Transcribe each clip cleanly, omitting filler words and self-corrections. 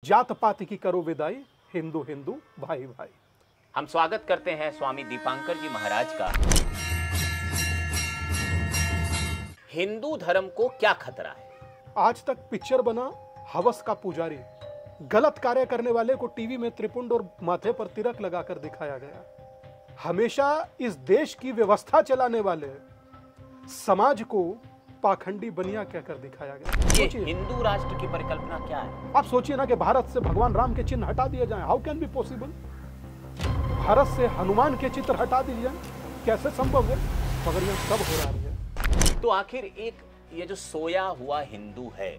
जात पात की करो विदाई, हिंदू हिंदू भाई भाई। हम स्वागत करते हैं स्वामी दीपांकर जी महाराज का। हिंदू धर्म को क्या खतरा है? आज तक पिक्चर बना हवस का पुजारी, गलत कार्य करने वाले को टीवी में त्रिपुंड और माथे पर तिलक लगाकर दिखाया गया। हमेशा इस देश की व्यवस्था चलाने वाले समाज को पाखंडी बनिया कहकर दिखाया गया। ये हिंदू राष्ट्र की परिकल्पना क्या है? आप सोचिए ना कि भारत से भगवान राम के चिन्ह हटा दिए जाएं। How can be possible? Bharat से हनुमान के चित्र हटा दिए जाएं, कैसे संभव है? मगर ये सब हो रहा है। तो आखिर एक ये जो सोया हुआ हिंदू है,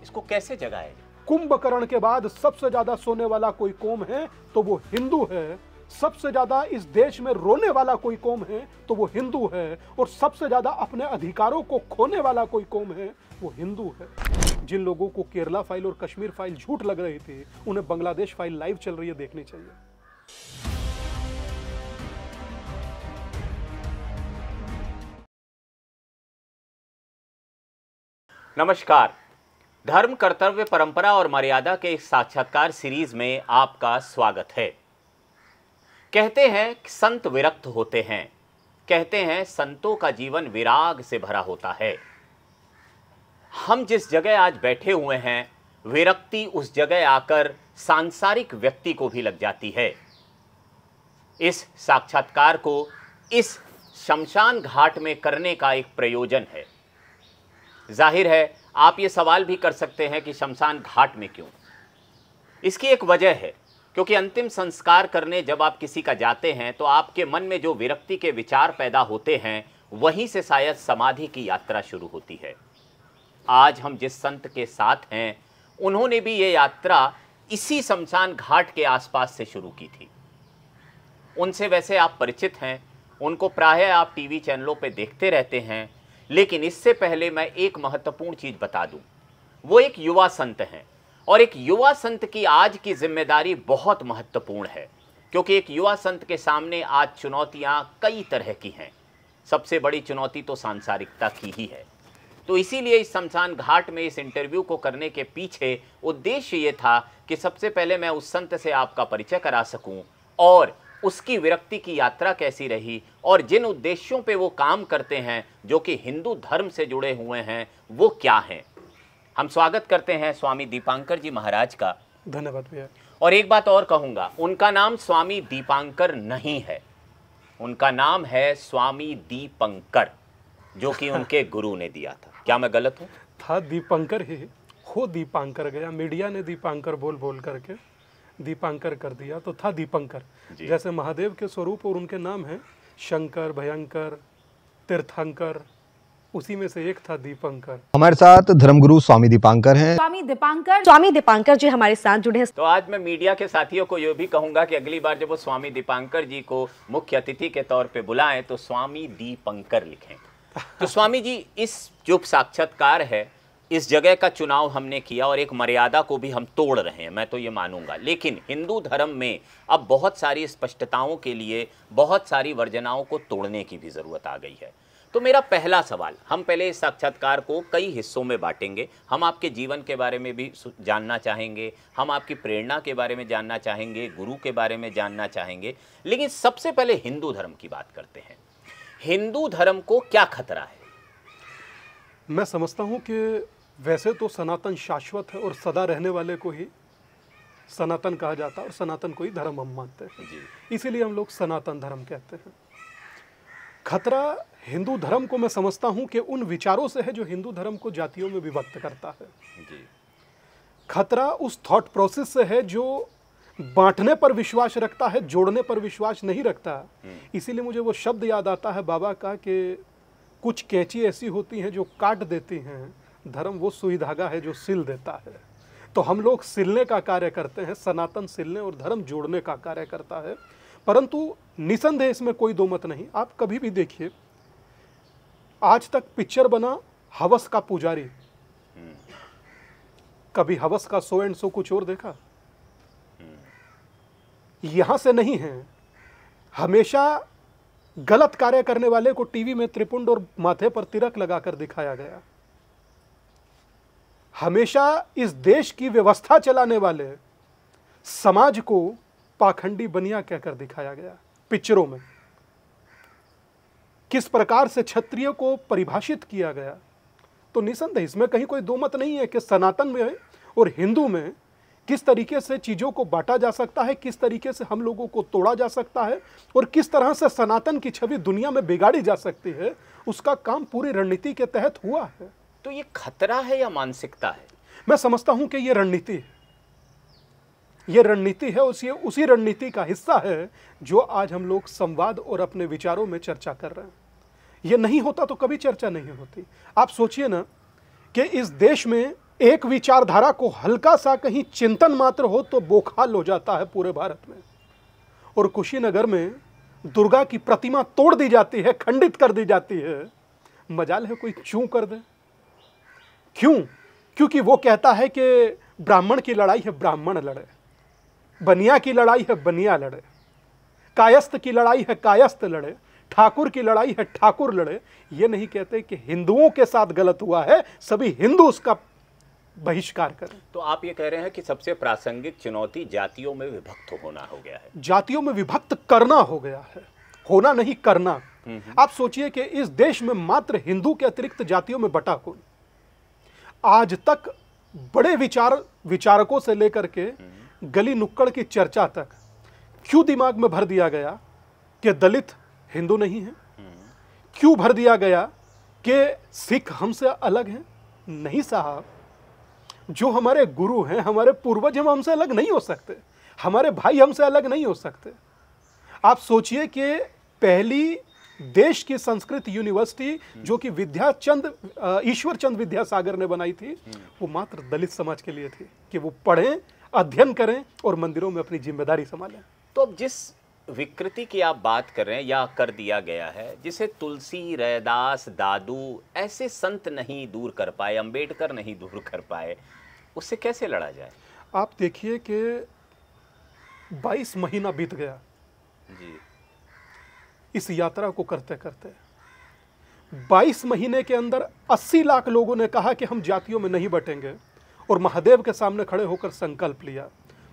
इसको कैसे जगाया जाए? कुंभकर्ण के बाद सबसे ज्यादा सोने वाला कोई कौम है तो वो हिंदू है। सबसे ज्यादा इस देश में रोने वाला कोई कौम है तो वो हिंदू है। और सबसे ज्यादा अपने अधिकारों को खोने वाला कोई कौम है वो हिंदू है। जिन लोगों को केरला फाइल और कश्मीर फाइल झूठ लग रही थी, उन्हें बांग्लादेश फाइल लाइव चल रही है देखनी चाहिए। नमस्कार। धर्म, कर्तव्य, परंपरा और मर्यादा के इस साक्षात्कार सीरीज में आपका स्वागत है। कहते हैं कि संत विरक्त होते हैं, कहते हैं संतों का जीवन विराग से भरा होता है। हम जिस जगह आज बैठे हुए हैं, विरक्ति उस जगह आकर सांसारिक व्यक्ति को भी लग जाती है। इस साक्षात्कार को इस शमशान घाट में करने का एक प्रयोजन है। जाहिर है आप ये सवाल भी कर सकते हैं कि शमशान घाट में क्यों? इसकी एक वजह है, क्योंकि अंतिम संस्कार करने जब आप किसी का जाते हैं तो आपके मन में जो विरक्ति के विचार पैदा होते हैं, वहीं से शायद समाधि की यात्रा शुरू होती है। आज हम जिस संत के साथ हैं, उन्होंने भी ये यात्रा इसी शमशान घाट के आसपास से शुरू की थी। उनसे वैसे आप परिचित हैं, उनको प्रायः आप टीवी चैनलों पर देखते रहते हैं, लेकिन इससे पहले मैं एक महत्वपूर्ण चीज़ बता दूं। वो एक युवा संत हैं और एक युवा संत की आज की जिम्मेदारी बहुत महत्वपूर्ण है, क्योंकि एक युवा संत के सामने आज चुनौतियां कई तरह की हैं। सबसे बड़ी चुनौती तो सांसारिकता की ही है। तो इसीलिए इस शमशान घाट में इस इंटरव्यू को करने के पीछे उद्देश्य ये था कि सबसे पहले मैं उस संत से आपका परिचय करा सकूं और उसकी विरक्ति की यात्रा कैसी रही और जिन उद्देश्यों पे वो काम करते हैं जो कि हिंदू धर्म से जुड़े हुए हैं, वो क्या हैं। हम स्वागत करते हैं स्वामी दीपांकर जी महाराज का। धन्यवाद भैया। और एक बात और कहूँगा, उनका नाम स्वामी दीपांकर नहीं है, उनका नाम है स्वामी दीपंकर, जो कि उनके गुरु ने दिया था। क्या मैं गलत हूँ? था दीपंकर ही, हो दीपांकर गया। मीडिया ने दीपांकर बोल बोल करके दीपांकर कर दिया, तो था दीपंकर। जैसे महादेव के स्वरूप और उनके नाम हैं शंकर, भयंकर, तीर्थंकर, उसी में से एक था दीपंकर। हमारे साथ धर्मगुरु स्वामी दीपांकर हैं। स्वामी दीपांकर जी हमारे साथ जुड़े हैं। तो आज मैं मीडिया के साथियों को यह भी कहूंगा कि अगली बार जब वो स्वामी दीपांकर जी को मुख्य अतिथि के तौर पे बुलाएं तो स्वामी दीपंकर लिखें। तो स्वामी जी, इस जो साक्षात्कार है, इस जगह का चुनाव हमने किया और एक मर्यादा को भी हम तोड़ रहे हैं, मैं तो ये मानूंगा। लेकिन हिंदू धर्म में अब बहुत सारी स्पष्टताओं के लिए बहुत सारी वर्जनाओं को तोड़ने की भी ज़रूरत आ गई है। तो मेरा पहला सवाल, हम पहले इस साक्षात्कार को कई हिस्सों में बांटेंगे। हम आपके जीवन के बारे में भी जानना चाहेंगे, हम आपकी प्रेरणा के बारे में जानना चाहेंगे, गुरु के बारे में जानना चाहेंगे। लेकिन सबसे पहले हिंदू धर्म की बात करते हैं। हिंदू धर्म को क्या खतरा है? मैं समझता हूँ कि वैसे तो सनातन शाश्वत है और सदा रहने वाले को ही सनातन कहा जाता है और सनातन को ही धर्म हम मानते हैं, इसीलिए हम लोग सनातन धर्म कहते हैं। खतरा हिंदू धर्म को मैं समझता हूं कि उन विचारों से है जो हिंदू धर्म को जातियों में विभक्त करता है। खतरा उस थॉट प्रोसेस से है जो बांटने पर विश्वास रखता है, जोड़ने पर विश्वास नहीं रखता। इसीलिए मुझे वो शब्द याद आता है बाबा का कि कुछ कैंची ऐसी होती हैं जो काट देती हैं, धर्म वो सुई धागा है जो सिल देता है। तो हम लोग सिलने का कार्य करते हैं, सनातन सिलने और धर्म जोड़ने का कार्य करता है। परंतु निसंदेह इसमें कोई दो मत नहीं। आप कभी भी देखिए, आज तक पिक्चर बना हवस का पुजारी, कभी हवस का शो एंड शो कुछ और देखा? यहां से नहीं है। हमेशा गलत कार्य करने वाले को टीवी में त्रिपुंड और माथे पर तिलक लगाकर दिखाया गया। हमेशा इस देश की व्यवस्था चलाने वाले समाज को पाखंडी बनिया कहकर दिखाया गया पिक्चरों में। किस प्रकार से क्षत्रिय को परिभाषित किया गया, तो निसंदेह इसमें कहीं कोई दो मत नहीं है कि सनातन में और हिंदू में किस तरीके से चीज़ों को बांटा जा सकता है, किस तरीके से हम लोगों को तोड़ा जा सकता है और किस तरह से सनातन की छवि दुनिया में बिगाड़ी जा सकती है, उसका काम पूरी रणनीति के तहत हुआ है। तो ये खतरा है या मानसिकता है? मैं समझता हूं कि ये रणनीति है, ये रणनीति है, उसी रणनीति का हिस्सा है जो आज हम लोग संवाद और अपने विचारों में चर्चा कर रहे हैं। ये नहीं होता तो कभी चर्चा नहीं होती। आप सोचिए ना कि इस देश में एक विचारधारा को हल्का सा कहीं चिंतन मात्र हो तो बोखाल हो जाता है पूरे भारत में। और कुशीनगर में दुर्गा की प्रतिमा तोड़ दी जाती है, खंडित कर दी जाती है, मजाल है कोई चूं कर दे। क्यों? क्योंकि वो कहता है कि ब्राह्मण की लड़ाई है ब्राह्मण लड़े, बनिया की लड़ाई है बनिया लड़े, कायस्थ की लड़ाई है कायस्थ लड़े, ठाकुर की लड़ाई है ठाकुर लड़े। ये नहीं कहते कि हिंदुओं के साथ गलत हुआ है, सभी हिंदू उसका बहिष्कार करें। तो आप ये कह रहे हैं कि सबसे प्रासंगिक चुनौती जातियों में विभक्त होना हो गया है। जातियों में विभक्त करना हो गया है, होना नहीं करना। आप सोचिए कि इस देश में मात्र हिंदू के अतिरिक्त जातियों में बटा कौन? आज तक बड़े विचारकों से लेकर के गली नुक्कड़ की चर्चा तक क्यों दिमाग में भर दिया गया कि दलित हिंदू नहीं है? क्यों भर दिया गया कि सिख हमसे अलग हैं? नहीं साहब, जो हमारे गुरु हैं, हमारे पूर्वज, हम हमसे अलग नहीं हो सकते, हमारे भाई हमसे अलग नहीं हो सकते। आप सोचिए कि पहली देश की संस्कृत यूनिवर्सिटी जो कि ईश्वरचंद विद्यासागर ने बनाई थी, वो मात्र दलित समाज के लिए थी कि वो पढ़ें, अध्ययन करें और मंदिरों में अपनी जिम्मेदारी संभालें। तो अब जिस विकृति की आप बात कर रहे हैं या कर दिया गया है, जिसे तुलसी, रैदास, दादू ऐसे संत नहीं दूर कर पाए, अंबेडकर नहीं दूर कर पाए, उससे कैसे लड़ा जाए? आप देखिए कि 22 महीना बीत गया जी, इस यात्रा को करते करते। 22 महीने के अंदर 80 लाख लोगों ने कहा कि हम जातियों में नहीं बटेंगे और महादेव के सामने खड़े होकर संकल्प लिया।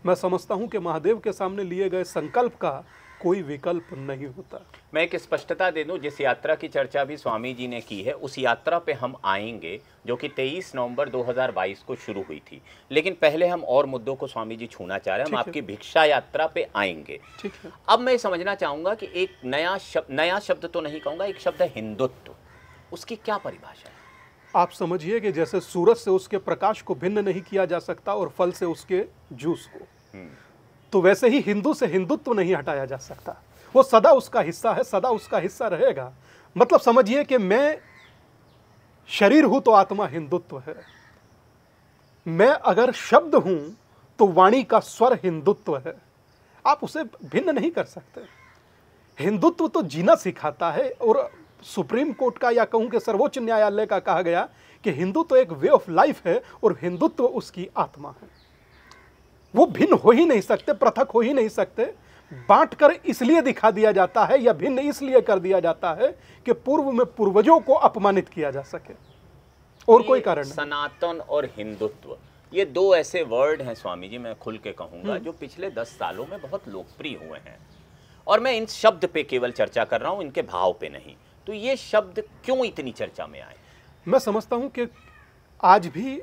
मैं समझता हूं कि महादेव के सामने लिए गए संकल्प का कोई विकल्प नहीं होता। मैं एक स्पष्टता दे दूं, जिस यात्रा की चर्चा भी स्वामी जी ने की है उस यात्रा पे हम आएंगे, जो कि 23 नवंबर 2022 को शुरू हुई थी। लेकिन पहले हम और मुद्दों को स्वामी जी छूना चाह रहे हैं। हम आपकी भिक्षा यात्रा पे आएंगे। ठीक है। अब मैं समझना चाहूंगा कि एक नया शब्द तो नहीं कहूंगा, एक शब्द है हिंदुत्व, उसकी क्या परिभाषा है? आप समझिए कि जैसे सूरज से उसके प्रकाश को भिन्न नहीं किया जा सकता और फल से उसके जूस को, तो वैसे ही हिंदू से हिंदुत्व नहीं हटाया जा सकता। वो सदा उसका हिस्सा है, सदा उसका हिस्सा रहेगा। मतलब समझिए कि मैं शरीर हूं तो आत्मा हिंदुत्व है, मैं अगर शब्द हूं तो वाणी का स्वर हिंदुत्व है। आप उसे भिन्न नहीं कर सकते। हिंदुत्व तो जीना सिखाता है और सुप्रीम कोर्ट का या कहूं कि सर्वोच्च न्यायालय का कहा गया कि हिंदू तो एक वे ऑफ लाइफ है और हिंदुत्व उसकी आत्मा है। वो भिन्न हो ही नहीं सकते, पृथक हो ही नहीं सकते। बांट कर इसलिए दिखा दिया जाता है या भिन्न इसलिए कर दिया जाता है कि पूर्व में पूर्वजों को अपमानित किया जा सके, और कोई कारण नहीं। सनातन और हिंदुत्व, ये दो ऐसे वर्ड हैं स्वामी जी, मैं खुल के कहूंगा, जो पिछले 10 सालों में बहुत लोकप्रिय हुए हैं। और मैं इन शब्द पे केवल चर्चा कर रहा हूं, इनके भाव पे नहीं। तो ये शब्द क्यों इतनी चर्चा में आए? मैं समझता हूं कि आज भी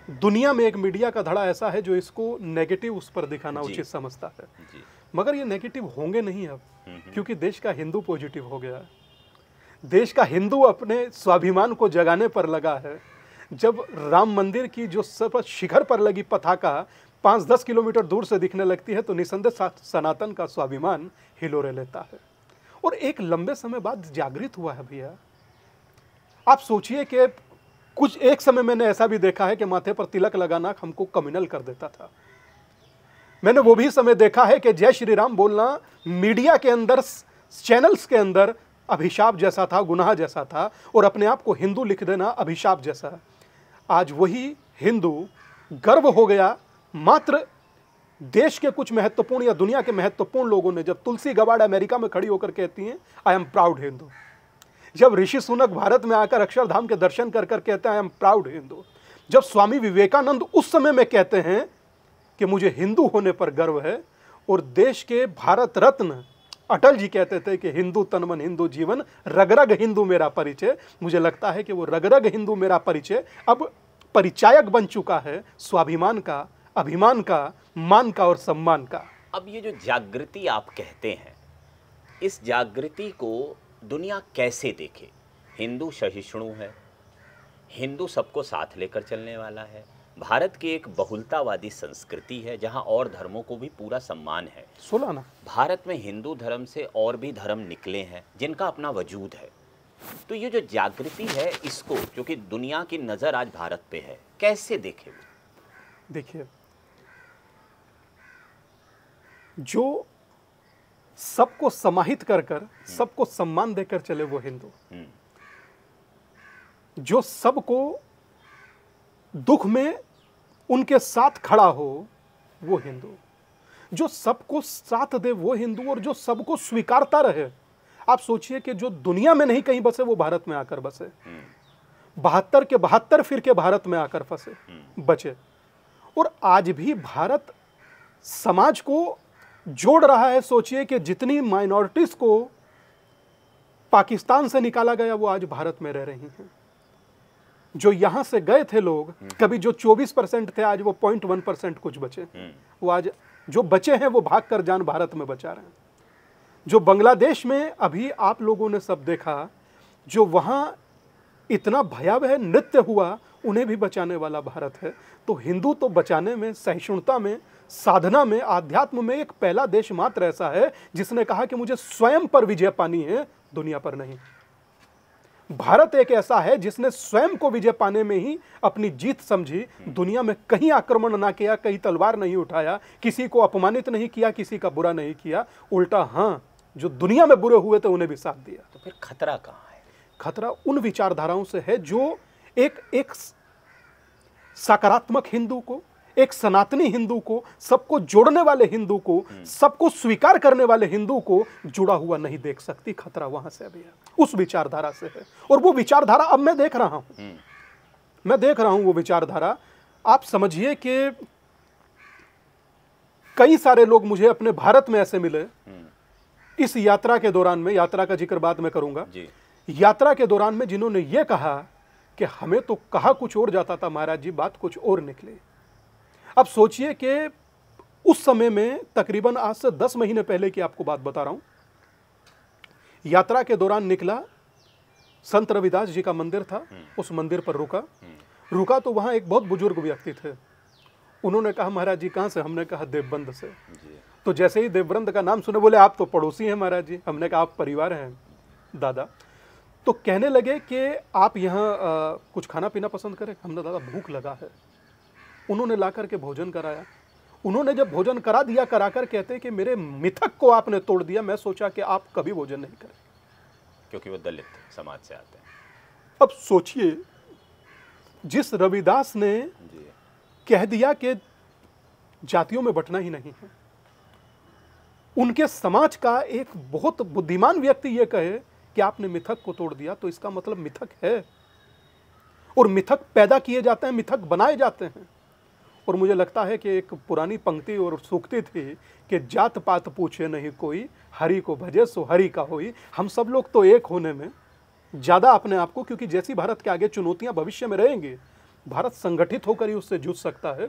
दुनिया में एक मीडिया का धड़ा ऐसा है जो इसको नेगेटिव उस पर दिखाना उचित समझता है। जी। मगर ये नेगेटिव होंगे नहीं अब, क्योंकि देश का हिंदू पॉजिटिव हो गया है। देश का हिंदू अपने स्वाभिमान को जगाने पर लगा है। जब राम मंदिर की जो सब शिखर पर लगी पताका 5-10 किलोमीटर दूर से दिखने लगती है तो निसंदेह सनातन का स्वाभिमान हिलोरे लेता है और एक लंबे समय बाद जागृत हुआ है भैया। आप सोचिए कि कुछ एक समय मैंने ऐसा भी देखा है कि माथे पर तिलक लगाना हमको कम्युनल कर देता था। मैंने वो भी समय देखा है कि जय श्री राम बोलना मीडिया के अंदर, चैनल्स के अंदर अभिशाप जैसा था, गुनाह जैसा था, और अपने आप को हिंदू लिख देना अभिशाप जैसा। आज वही हिंदू गर्व हो गया। मात्र देश के कुछ महत्वपूर्ण या दुनिया के महत्वपूर्ण लोगों ने, जब तुलसी गबार्ड अमेरिका में खड़ी होकर कहती हैं आई एम प्राउड हिंदू, जब ऋषि सुनक भारत में आकर अक्षरधाम के दर्शन कर कर कहते हैं आई एम प्राउड हिंदू, जब स्वामी विवेकानंद उस समय में कहते हैं कि मुझे हिंदू होने पर गर्व है, और देश के भारत रत्न अटल जी कहते थे कि हिंदू तन मन हिंदू जीवन, रग रग हिंदू मेरा परिचय, मुझे लगता है कि वो रग रग हिंदू मेरा परिचय अब परिचायक बन चुका है स्वाभिमान का, अभिमान का, मान का और सम्मान का। अब ये जो जागृति आप कहते हैं, इस जागृति को दुनिया कैसे देखे? हिंदू सहिष्णु है, हिंदू सबको साथ लेकर चलने वाला है, भारत की एक बहुलतावादी संस्कृति है जहां और धर्मों को भी पूरा सम्मान है। सुना ना, भारत में हिंदू धर्म से और भी धर्म निकले हैं जिनका अपना वजूद है। तो ये जो जागृति है, इसको जो कि दुनिया की नज़र आज भारत पे है, कैसे देखे? देखिए, जो सबको समाहित कर कर सबको सम्मान देकर चले वो हिंदू, जो सबको दुख में उनके साथ खड़ा हो वो हिंदू, जो सबको साथ दे वो हिंदू, और जो सबको स्वीकारता रहे। आप सोचिए कि जो दुनिया में नहीं कहीं बसे वो भारत में आकर बसे, 72 के 72 फिरके भारत में आकर फंसे बचे, और आज भी भारत समाज को जोड़ रहा है। सोचिए कि जितनी माइनॉरिटीज को पाकिस्तान से निकाला गया वो आज भारत में रह रही हैं। जो यहां से गए थे लोग, कभी जो 24% थे आज वो 0.1% कुछ बचे, वो आज जो बचे हैं वो भागकर जान भारत में बचा रहे हैं। जो बांग्लादेश में अभी आप लोगों ने सब देखा, जो वहां इतना भयावह नृत्य हुआ, उन्हें भी बचाने वाला भारत है। तो हिंदू तो बचाने में, सहिष्णुता में, साधना में, आध्यात्म में एक पहला देश मात्र ऐसा है जिसने कहा कि मुझे स्वयं पर विजय पानी है, दुनिया पर नहीं। भारत एक ऐसा है जिसने स्वयं को विजय पाने में ही अपनी जीत समझी, दुनिया में कहीं आक्रमण ना किया, कहीं तलवार नहीं उठाया, किसी को अपमानित नहीं किया, किसी का बुरा नहीं किया, उल्टा हाँ, जो दुनिया में बुरे हुए थे उन्हें भी साथ दिया। तो फिर खतरा कहाँ है? खतरा उन विचारधाराओं से है जो एक सकारात्मक हिंदू को, एक सनातनी हिंदू को, सबको जोड़ने वाले हिंदू को, सबको स्वीकार करने वाले हिंदू को जुड़ा हुआ नहीं देख सकती। खतरा वहां से अभी है, उस विचारधारा से है। और वो विचारधारा अब मैं देख रहा हूं, वो विचारधारा। आप समझिए कि कई सारे लोग मुझे अपने भारत में ऐसे मिले इस यात्रा के दौरान में, यात्रा का जिक्र बाद में करूंगा, यात्रा के दौरान में, जिन्होंने ये कहा कि हमें तो कहा कुछ और जाता था महाराज जी, बात कुछ और निकली। अब सोचिए कि उस समय में तकरीबन आज से 10 महीने पहले की आपको बात बता रहा हूं, यात्रा के दौरान निकला, संत रविदास जी का मंदिर था, उस मंदिर पर रुका तो वहां एक बहुत बुजुर्ग व्यक्ति थे। उन्होंने कहा महाराज जी कहां से? हमने कहा देवबंद से। तो जैसे ही देवबंद का नाम सुने बोले आप तो पड़ोसी हैं महाराज जी। हमने कहा आप परिवार हैं दादा। तो कहने लगे कि आप यहाँ कुछ खाना पीना पसंद करें। हमने दादा भूख लगा है। उन्होंने ला करके भोजन कराया। उन्होंने जब भोजन करा दिया, कराकर कहते कि मेरे मिथक को आपने तोड़ दिया, मैं सोचा कि आप कभी भोजन नहीं करें, क्योंकि वो दलित समाज से आते हैं। अब सोचिए, जिस रविदास ने कह दिया कि जातियों में बंटना ही नहीं है, उनके समाज का एक बहुत बुद्धिमान व्यक्ति ये कहे कि आपने मिथक को तोड़ दिया, तो इसका मतलब मिथक है, और मिथक पैदा किए जाते हैं, मिथक बनाए जाते हैं। और मुझे लगता है कि एक पुरानी पंक्ति और सूक्ति थी कि जात पात पूछे नहीं कोई, हरि को भजे सो हरि का होई। हम सब लोग तो एक होने में ज़्यादा अपने आप को, क्योंकि जैसी भारत के आगे चुनौतियां भविष्य में रहेंगी, भारत संगठित होकर ही उससे जूझ सकता है,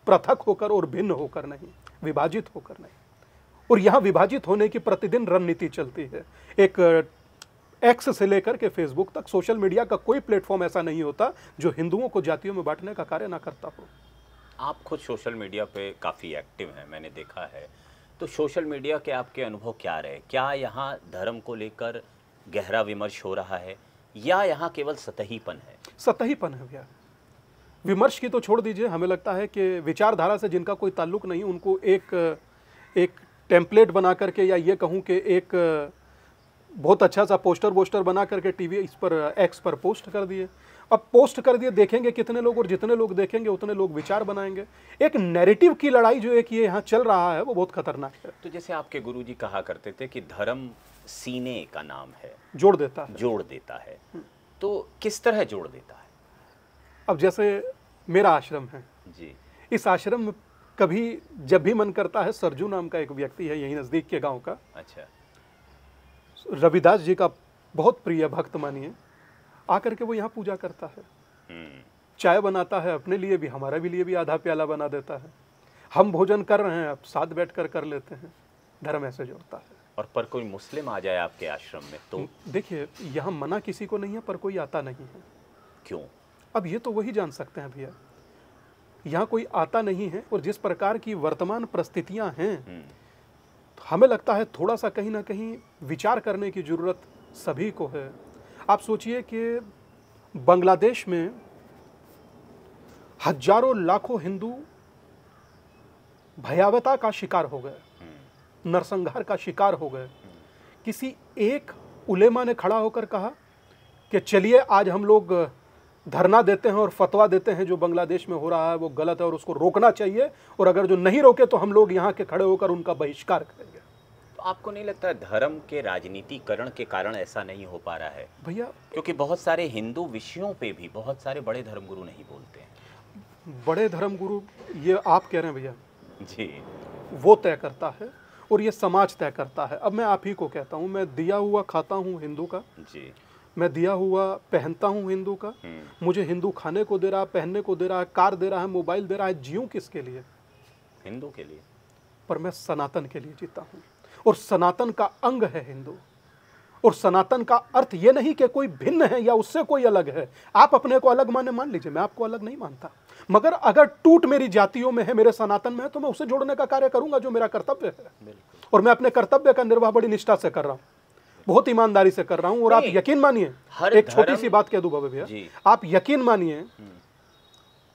पृथक होकर और भिन्न होकर नहीं, विभाजित होकर नहीं। और यहाँ विभाजित होने की प्रतिदिन रणनीति चलती है। एक एक्स से लेकर के फेसबुक तक, सोशल मीडिया का कोई प्लेटफॉर्म ऐसा नहीं होता जो हिंदुओं को जातियों में बांटने का कार्य ना करता हो। आप खुद सोशल मीडिया पे काफ़ी एक्टिव हैं, मैंने देखा है। तो सोशल मीडिया के आपके अनुभव क्या रहे? क्या यहाँ धर्म को लेकर गहरा विमर्श हो रहा है या यहाँ केवल सतहीपन है? सतहीपन है भैया। विमर्श की तो छोड़ दीजिए। हमें लगता है कि विचारधारा से जिनका कोई ताल्लुक नहीं, उनको एक टेम्पलेट बना करके, या ये कहूँ कि एक बहुत अच्छा सा पोस्टर बना करके टीवी इस पर एक्स पर पोस्ट कर दिए। अब पोस्ट कर दिए, देखेंगे कितने लोग, और जितने लोग देखेंगे उतने लोग विचार बनाएंगे। एक नैरेटिव की लड़ाई जो एक ये यहाँ चल रहा है वो बहुत खतरनाक है। तो जैसे आपके गुरुजी कहा करते थे कि धर्म सीने का नाम है, जोड़ देता है। जोड़ देता है। तो किस तरह जोड़ देता है? अब जैसे मेरा आश्रम है जी, इस आश्रम में कभी जब भी मन करता है, सरजू नाम का एक व्यक्ति है यहीं नज़दीक के गांव का, अच्छा, रविदास जी का बहुत प्रिय भक्त मानिए, आकर के वो यहाँ पूजा करता है, चाय बनाता है अपने लिए भी, हमारे भी लिए भी आधा प्याला बना देता है। हम भोजन कर रहे हैं, अब साथ बैठकर कर लेते हैं। धर्म ऐसे जोड़ता है। और पर कोई मुस्लिम आ जाए आपके आश्रम में तो देखिए, यहाँ मना किसी को नहीं है, पर कोई आता नहीं है। क्यों? अब ये तो वही जान सकते हैं भैया। यहाँ कोई आता नहीं है, और जिस प्रकार की वर्तमान परिस्थितियाँ हैं, तो हमें लगता है थोड़ा सा कहीं ना कहीं विचार करने की जरूरत सभी को है। आप सोचिए कि बांग्लादेश में हजारों लाखों हिंदू भयावता का शिकार हो गए, नरसंहार का शिकार हो गए। किसी एक उलेमा ने खड़ा होकर कहा कि चलिए आज हम लोग धरना देते हैं और फतवा देते हैं, जो बांग्लादेश में हो रहा है वो गलत है और उसको रोकना चाहिए, और अगर जो नहीं रोके तो हम लोग यहाँ के खड़े होकर उनका बहिष्कार करेंगे। तो आपको नहीं लगता धर्म के राजनीतिकरण के कारण ऐसा नहीं हो पा रहा है भैया? क्योंकि बहुत सारे हिंदू विषयों पे भी बहुत सारे बड़े धर्मगुरु नहीं बोलते हैं। बड़े धर्मगुरु ये आप कह रहे हैं भैया, जी, वो तय करता है और ये समाज तय करता है। अब मैं आप ही को कहता हूँ, मैं दिया हुआ खाता हूँ हिंदू का, जी, मैं दिया हुआ पहनता हूँ हिंदू का, मुझे हिंदू खाने को दे रहा है, पहनने को दे रहा है, कार दे रहा है, मोबाइल दे रहा है, जीऊँ किसके लिए? हिंदू के लिए। पर मैं सनातन के लिए जीता हूँ, और सनातन का अंग है हिंदू। और सनातन का अर्थ ये नहीं कि कोई भिन्न है या उससे कोई अलग है। आप अपने को अलग मान लीजिए, मैं आपको अलग नहीं मानता, मगर अगर टूट मेरी जातियों में है, मेरे सनातन में है, तो मैं उसे जोड़ने का कार्य करूंगा, जो मेरा कर्तव्य है। और मैं अपने कर्तव्य का निर्वाह बड़ी निष्ठा से कर रहा हूँ, बहुत ईमानदारी से कर रहा हूँ। और आप यकीन मानिए, एक छोटी सी बात कह दूं बाबा भैया, आप यकीन मानिए,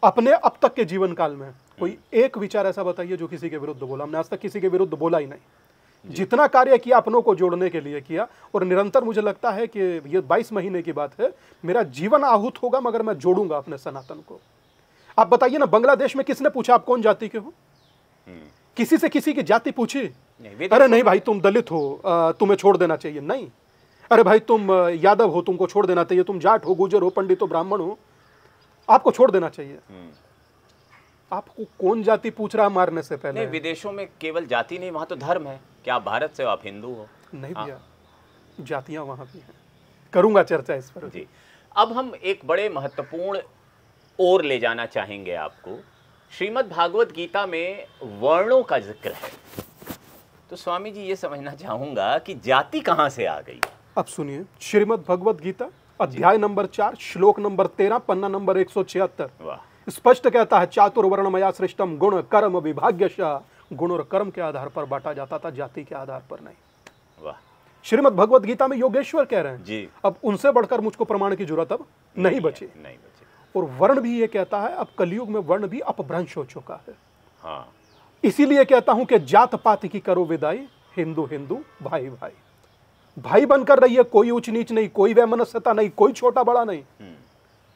अपने अब तक के जीवन काल में कोई एक विचार ऐसा बताइए जो किसी के विरुद्ध बोला। हमने आज तक किसी के विरुद्ध बोला ही नहीं। जितना कार्य किया अपनों को जोड़ने के लिए किया, और निरंतर मुझे लगता है कि ये 22 महीने की बात है, मेरा जीवन आहूत होगा मगर मैं जोड़ूंगा अपने सनातन को। आप बताइए ना, बांग्लादेश में किसने पूछा आप कौन जाति के हो? किसी से किसी की जाति पूछी? अरे नहीं भाई तुम दलित हो, तुम्हें छोड़ देना चाहिए। नहीं, अरे भाई तुम यादव हो, तुमको छोड़ देना चाहिए। तुम जाट हो, गुर्जर हो, पंडित हो, ब्राह्मण हो, आपको छोड़ देना चाहिए। आपको कौन जाति पूछ रहा है मारने से पहले? नहीं, विदेशों में केवल जाति नहीं, वहां तो धर्म है। क्या आप भारत से हो, आप हिंदू हो? नहीं भैया, जातियां वहां भी हैं। करूंगा चर्चा इस पर जी। अब हम एक बड़े महत्वपूर्ण ओर ले जाना चाहेंगे आपको। श्रीमद् भागवत गीता में वर्णों का जिक्र है, तो स्वामी जी ये समझना चाहूंगा कि जाति कहां से आ गई? अब सुनिए, श्रीमद् भगवत गीता अध्याय नंबर 4 श्लोक नंबर 13 पन्ना नंबर 176 वाह, स्पष्ट कहता है, चातुर्वर्णमया सृष्टम गुण कर्म विभाग्यशः। गुण और कर्म के आधार पर बांटा जाता था, जाति के आधार पर नहीं। वाह, श्रीमद् भगवत गीता में योगेश्वर कह रहे हैं जी। अब उनसे बढ़कर मुझको प्रमाण की जरूरत अब नहीं बची। नहीं बची। और वर्ण भी ये कहता है, अब कलयुग में वर्ण भी अपभ्रंश हो चुका है। हाँ, इसीलिए कहता हूं कि जात पात की करो विदाई, हिंदू हिंदू भाई भाई। भाई बनकर रहिए, कोई ऊंच नीच नहीं, कोई वैमनस्यता नहीं, कोई छोटा बड़ा नहीं,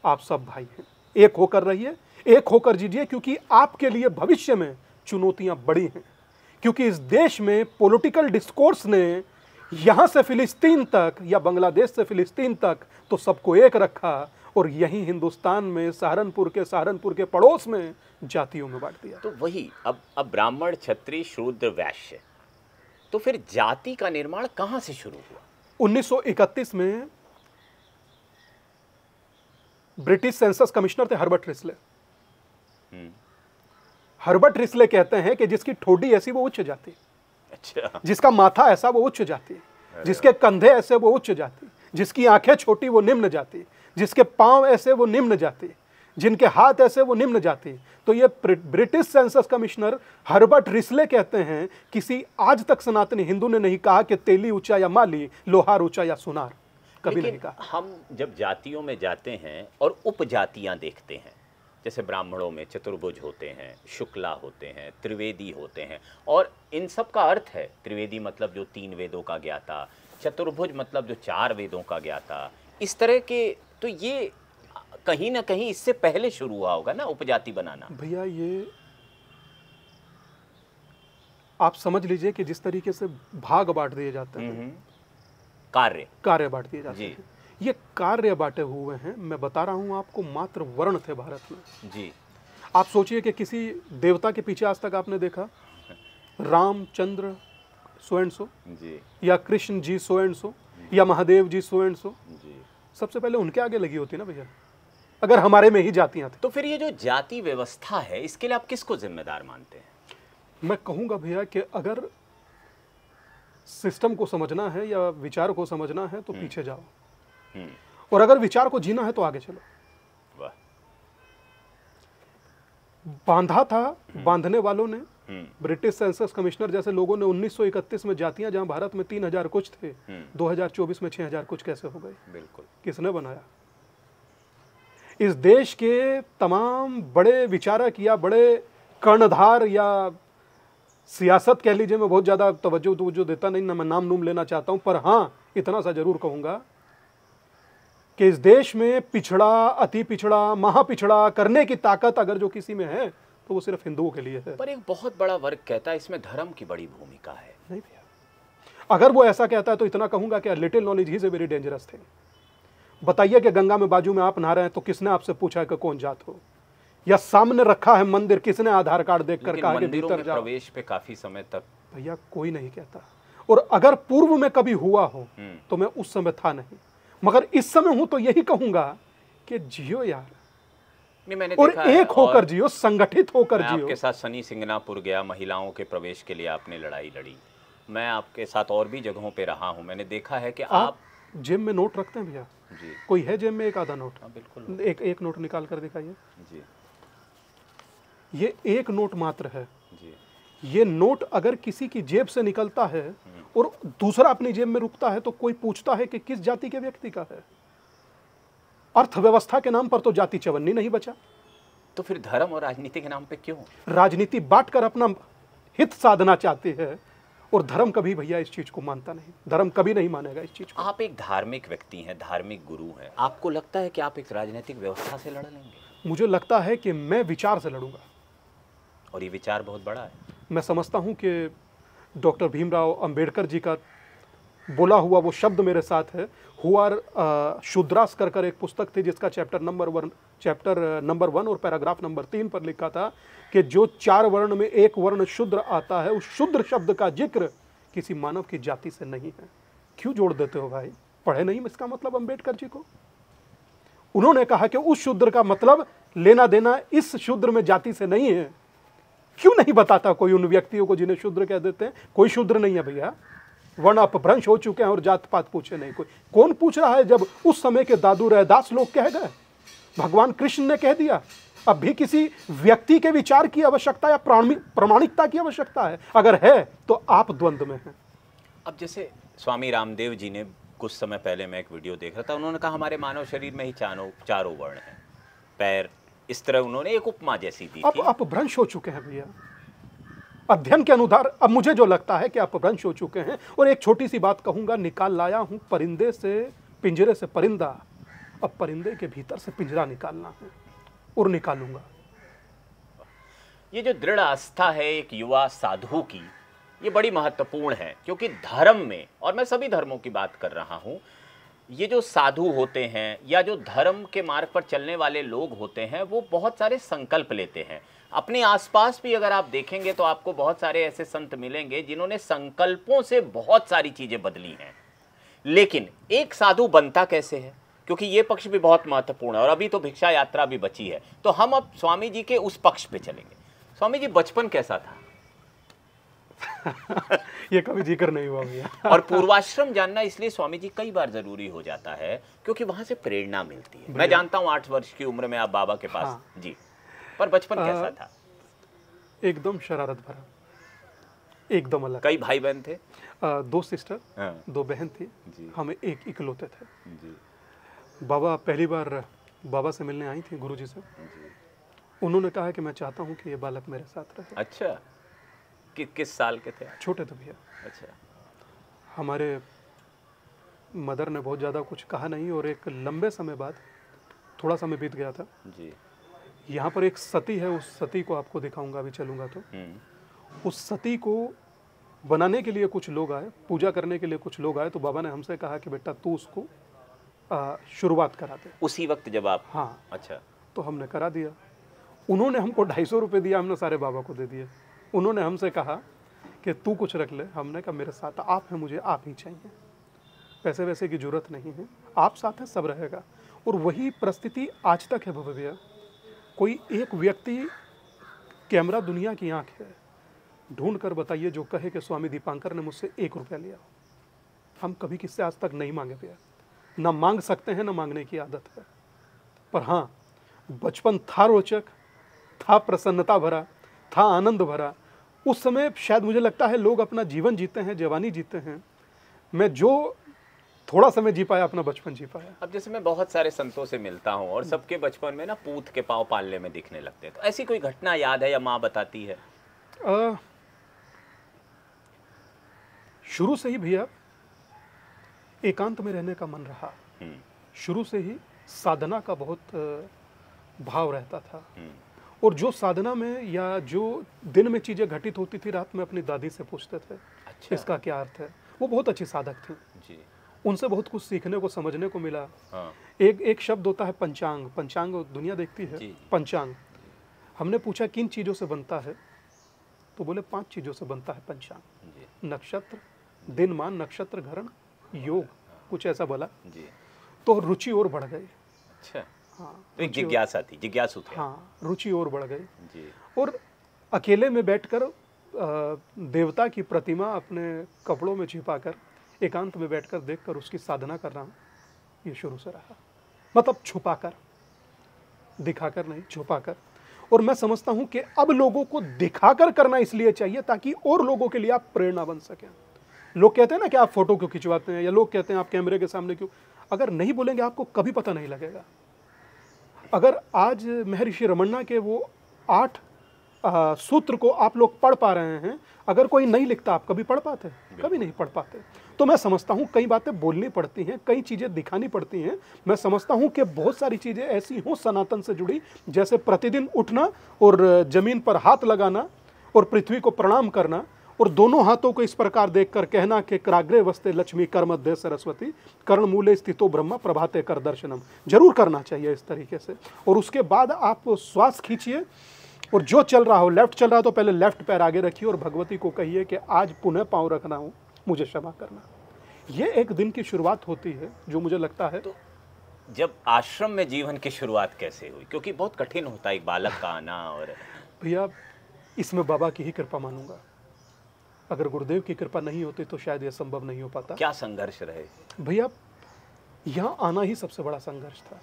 आप सब भाई हैं। एक होकर रहिए, एक होकर जीजिए, क्योंकि आपके लिए भविष्य में चुनौतियां बड़ी हैं। क्योंकि इस देश में पॉलिटिकल डिस्कोर्स ने यहां से फिलिस्तीन तक या बांग्लादेश से फिलिस्तीन तक तो सबको एक रखा, और यहीं हिंदुस्तान में सहारनपुर के पड़ोस में जातियों में बांट दिया। तो वही अब ब्राह्मण, क्षत्रिय, शूद्र, वैश्य, तो फिर जाति का निर्माण कहां से शुरू हुआ? 1931 में ब्रिटिश सेंसस कमिश्नर थे हर्बर्ट रिस्ले। हर्बर्ट रिस्ले कहते हैं कि जिसकी ठोडी ऐसी वो उच्च जाति, अच्छा, जिसका माथा ऐसा वो उच्च जाति, जिसके कंधे ऐसे वो उच्च जाति, जिसकी आंखें छोटी वो निम्न जाति, जिसके पांव ऐसे वो निम्न जाति, जिनके हाथ ऐसे वो निम्न जाति। तो ये British census commissioner Herbert Risley कहते हैं, किसी आज तक सनातनी हिंदू ने नहीं कहा कि तेली ऊंचा या माली, लोहार ऊंचा या सुनार, कभी नहीं कहा। हम जब जातियों में जाते हैं और उपजातियां देखते हैं, जैसे ब्राह्मणों में चतुर्भुज होते हैं, शुक्ला होते हैं, त्रिवेदी होते हैं, और इन सब का अर्थ है, त्रिवेदी मतलब जो 3 वेदों का ज्ञाता, चतुर्भुज मतलब जो 4 वेदों का ज्ञाता, इस तरह के। तो ये कहीं ना कहीं इससे पहले शुरू हुआ होगा ना उपजाति बनाना। भैया ये आप समझ लीजिए कि जिस तरीके से भाग बांट दिए जाते हैं, कार्य बांट दिए जाते हैं। ये कार्य बांटे हुए हैं। मैं बता रहा हूँ आपको, मात्र वर्ण थे भारत में जी। आप सोचिए कि किसी देवता के पीछे आज तक आपने देखा रामचंद्र सो एंड सो जी, या Krishna ji so and so या महादेव जी सो एंड सो? जी। सबसे पहले उनके आगे लगी होती ना भैया, अगर हमारे में ही जातियां थी। तो फिर ये जो जाति व्यवस्था है, इसके लिए आप किसको जिम्मेदार मानते हैं? मैं कहूंगा भैया कि अगर सिस्टम को समझना है या विचार को समझना है तो पीछे जाओ, और अगर विचार को जीना है तो आगे चलो। वाह। बांधा था बांधने वालों ने, ब्रिटिश सेंसस कमिश्नर जैसे लोगों ने 1931 में जातियां जहां भारत में 3000 कुछ थे, 2024 में 6000 कुछ कैसे हो गए? बिल्कुल। किसने बनाया? इस देश के तमाम बड़े विचारक या बड़े कर्णधार या सियासत कह लीजिए, मैं बहुत ज़्यादा तवज्जो देता नहीं ना, मैं नाम नूम लेना चाहता हूं, पर हाँ इतना सा जरूर कहूंगा कि इस देश में पिछड़ा, अति पिछड़ा, महापिछड़ा करने की ताकत अगर जो किसी में है तो वो सिर्फ हिंदुओं के लिए है। पर एक बहुत बड़ा वर्ग कहता है इसमें धर्म की बड़ी भूमिका है। नहीं भैया, अगर वो ऐसा कहता है तो इतना कहूंगा कि little knowledge is a very dangerous thing. बताइए कि गंगा में बाजू में आप नहा रहे हैं तो किसने आपसे पूछा कि कौन जात हो? या सामने रखा है मंदिर, किसने आधार कार्ड देखकर कहा कि भीतर जाओ? प्रवेश पे काफी समय तक भैया कोई नहीं कहता, और अगर पूर्व में कभी हुआ हो तो मैं उस समय था नहीं, मगर इस समय हूं तो यही कहूंगा कि जियो यार, नहीं, मैंने और देखा है, एक होकर जियो, संगठित होकर मैं जियो। आपके साथ शनि सिंगनापुर गया, महिलाओं के प्रवेश के लिए आपने लड़ाई लड़ी। मैं आपके साथ और भी जगहों पे रहा हूं, मैंने देखा है कि आप जेब में नोट रखते हैं भैया? जी। कोई है जेब में एक आधा नोट? बिल्कुल। एक नोट निकाल कर दिखाइए। जी। ये एक नोट मात्र है। जी। ये नोट अगर किसी की जेब से निकलता है और दूसरा अपनी जेब में रुकता है तो कोई पूछता है कि किस जाति के व्यक्ति का है? अर्थव्यवस्था के नाम पर तो जाति चवन्नी नहीं बचा। तो फिर धर्म और राजनीति के नाम पे क्यों? राजनीति बांटकर अपना हित साधना चाहती है, और धर्म कभी भैया इस चीज को मानता नहीं। धर्म कभी नहीं मानेगा इस चीज को। आप एक धार्मिक व्यक्ति हैं, धार्मिक गुरु हैं, आपको लगता है कि आप एक राजनीतिक व्यवस्था से लड़ लेंगे? मुझे लगता है कि मैं विचार से लड़ूंगा, और ये विचार बहुत बड़ा है। मैं समझता हूं कि डॉक्टर भीमराव अंबेडकर जी का बोला हुआ वो शब्द मेरे साथ है। हुआर शूद्रास कर एक पुस्तक थी जिसका चैप्टर नंबर 1 और पैराग्राफ नंबर 3 पर लिखा था कि जो 4 वर्ण में एक वर्ण शूद्र आता है, उस शूद्र शब्द का जिक्र किसी मानव की जाति से नहीं है। क्यों जोड़ देते हो भाई? पढ़े नहीं इसका मतलब अंबेडकर जी को? उन्होंने कहा कि उस शूद्र का मतलब लेना देना इस शूद्र में जाति से नहीं है। क्यों नहीं बताता कोई उन व्यक्तियों को जिन्हें शूद्र कह देते हैं? कोई शूद्र नहीं है भैया, वर्ण अपभ्रंश हो चुके हैं और जात पात पूछे नहीं कोई। कौन पूछ रहा है? जब उस समय के दादू रैदास लोग कह गए, भगवान कृष्ण ने कह दिया। अब भी किसी व्यक्ति के विचार की आवश्यकता या प्रामाणिकता की आवश्यकता है? अगर है तो आप द्वंद्व में हैं। अब जैसे स्वामी रामदेव जी ने कुछ समय पहले मैं एक वीडियो देख रहा था, उन्होंने कहा हमारे मानव शरीर में ही चारों वर्ण हैं, पैर, इस तरह उन्होंने एक उपमा जैसी दी थी। अब अपभ्रंश हो चुके हैं भैया अध्ययन के अनुसार। अब मुझे जो लगता है कि अपभ्रंश हो चुके हैं। और एक छोटी सी बात कहूंगा, निकाल लाया हूं परिंदे से, पिंजरे से परिंदा, अब परिंदे के भीतर से पिंजरा निकालना है और निकालूंगा। ये जो दृढ़ आस्था है एक युवा साधु की, ये बड़ी महत्वपूर्ण है, क्योंकि धर्म में, और मैं सभी धर्मों की बात कर रहा हूं, ये जो साधु होते हैं या जो धर्म के मार्ग पर चलने वाले लोग होते हैं, वो बहुत सारे संकल्प लेते हैं। अपने आसपास भी अगर आप देखेंगे तो आपको बहुत सारे ऐसे संत मिलेंगे जिन्होंने संकल्पों से बहुत सारी चीजें बदली हैं। लेकिन एक साधु बनता कैसे है, क्योंकि ये पक्ष भी बहुत महत्वपूर्ण है। और अभी तो भिक्षा यात्रा भी बची है, तो हम अब स्वामी जी के उस पक्ष पे चलेंगे। स्वामी जी, बचपन कैसा था? ये कभी जिक्र नहीं हुआ भैया। और पूर्वाश्रम जानना इसलिए स्वामी जी कई बार जरूरी हो जाता है, क्योंकि वहां से प्रेरणा मिलती है। मैं जानता हूँ 8 वर्ष की उम्र में आप बाबा के पास। हाँ। जी, पर बचपन कैसा था? एकदम शरारत भरा, एकदम अलग। कई भाई बहन थे? 2 सिस्टर, हाँ। 2 बहन थी। हम एक इकलौते थे। जी। बाबा पहली बार बाबा से मिलने आई थी, गुरुजी से। उन्होंने कहा कि मैं चाहता हूँ कि ये बालक मेरे साथ रहे। अच्छा, किस साल के थे? छोटे थे भैया। अच्छा। हमारे मदर ने बहुत ज़्यादा कुछ कहा नहीं, और एक लंबे समय बाद, थोड़ा समय बीत गया था जी। यहाँ पर एक सती है, उस सती को आपको दिखाऊंगा अभी चलूंगा तो। उस सती को बनाने के लिए कुछ लोग आए, पूजा करने के लिए कुछ लोग आए, तो बाबा ने हमसे कहा कि बेटा तू उसको शुरुआत करा दे। उसी वक्त जब आप? हाँ। अच्छा। तो हमने करा दिया। उन्होंने हमको 250 रुपये दिया, हमने सारे बाबा को दे दिए। उन्होंने हमसे कहा कि तू कुछ रख ले। हमने कहा मेरे साथ आप हैं, मुझे आप ही चाहिए, पैसे वैसे की जरूरत नहीं है, आप साथ हैं सब रहेगा। और वही परिस्थिति आज तक है भव्य भैया। कोई एक व्यक्ति, कैमरा दुनिया की आंख है, ढूंढ कर बताइए जो कहे कि स्वामी दीपांकर ने मुझसे 1 रुपया लिया। हम कभी किससे आज तक नहीं मांगे भैया, ना मांग सकते हैं, ना मांगने की आदत है। पर हाँ, बचपन था रोचक, था प्रसन्नता भरा, था आनंद भरा। उस समय शायद मुझे लगता है लोग अपना जीवन जीते हैं, जवानी जीते हैं। मैं जो थोड़ा समय जी पाया, अपना बचपन जी पाया। अब जैसे मैं बहुत सारे संतों से मिलता हूँ और सबके बचपन में ना पूत के पाँव पालने में दिखने लगते हैं, तो ऐसी कोई घटना याद है या माँ बताती है? शुरू से ही भैया एकांत में रहने का मन रहा। शुरू से ही साधना का बहुत भाव रहता था। और जो साधना में या जो दिन में चीज़ें घटित होती थी, रात में अपनी दादी से पूछते थे। अच्छा। इसका क्या अर्थ है। वो बहुत अच्छी साधक थी जी। उनसे बहुत कुछ सीखने को, समझने को मिला। हाँ। एक शब्द होता है पंचांग। पंचांग दुनिया देखती है जी। पंचांग। हमने पूछा किन चीज़ों से बनता है, तो बोले 5 चीज़ों से बनता है पंचांग। नक्षत्र, दिन, मान, नक्षत्र, ग्रहण, योग, कुछ ऐसा बोला जी। तो रुचि और बढ़ गई। अच्छा। हाँ, तो एक जिज्ञासा थी, जिज्ञासु थे। हाँ, रुचि और बढ़ गई जी। और अकेले में बैठकर देवता की प्रतिमा अपने कपड़ों में छिपाकर, एकांत में बैठकर देखकर उसकी साधना कर रहा हूँ, ये शुरू से रहा। मतलब छुपाकर, दिखाकर नहीं, छुपाकर। और मैं समझता हूँ कि अब लोगों को दिखाकर करना इसलिए चाहिए ताकि और लोगों के लिए आप प्रेरणा बन सकें। लोग कहते हैं ना कि आप फोटो क्यों खिंचवाते हैं, या लोग कहते हैं आप कैमरे के सामने क्यों। अगर नहीं बोलेंगे आपको कभी पता नहीं लगेगा। अगर आज महर्षि रमन्ना के वो 8 सूत्र को आप लोग पढ़ पा रहे हैं, अगर कोई नहीं लिखता आप कभी पढ़ पाते? कभी नहीं पढ़ पाते। तो मैं समझता हूँ कई बातें बोलनी पड़ती हैं, कई चीज़ें दिखानी पड़ती हैं। मैं समझता हूँ कि बहुत सारी चीज़ें ऐसी हों सनातन से जुड़ी, जैसे प्रतिदिन उठना और ज़मीन पर हाथ लगाना और पृथ्वी को प्रणाम करना, और दोनों हाथों को इस प्रकार देखकर कहना कि कराग्रे वस्ते लक्ष्मी कर मध्य सरस्वती कर्ण मूले स्थितो ब्रह्मा प्रभाते कर दर्शनम। जरूर करना चाहिए इस तरीके से। और उसके बाद आप श्वास खींचिए, और जो चल रहा हो, लेफ्ट चल रहा हो तो पहले लेफ्ट पैर आगे रखिए और भगवती को कहिए कि आज पुनः पाँव रखना हूँ, मुझे क्षमा करना। ये एक दिन की शुरुआत होती है जो मुझे लगता है। तो जब आश्रम में जीवन की शुरुआत कैसे हुई, क्योंकि बहुत कठिन होता है एक बालक का आना। और भैया इसमें बाबा की ही कृपा मानूंगा। अगर गुरुदेव की कृपा नहीं होती तो शायद यह संभव नहीं हो पाता। क्या संघर्ष रहे भैया? यहाँ आना ही सबसे बड़ा संघर्ष था,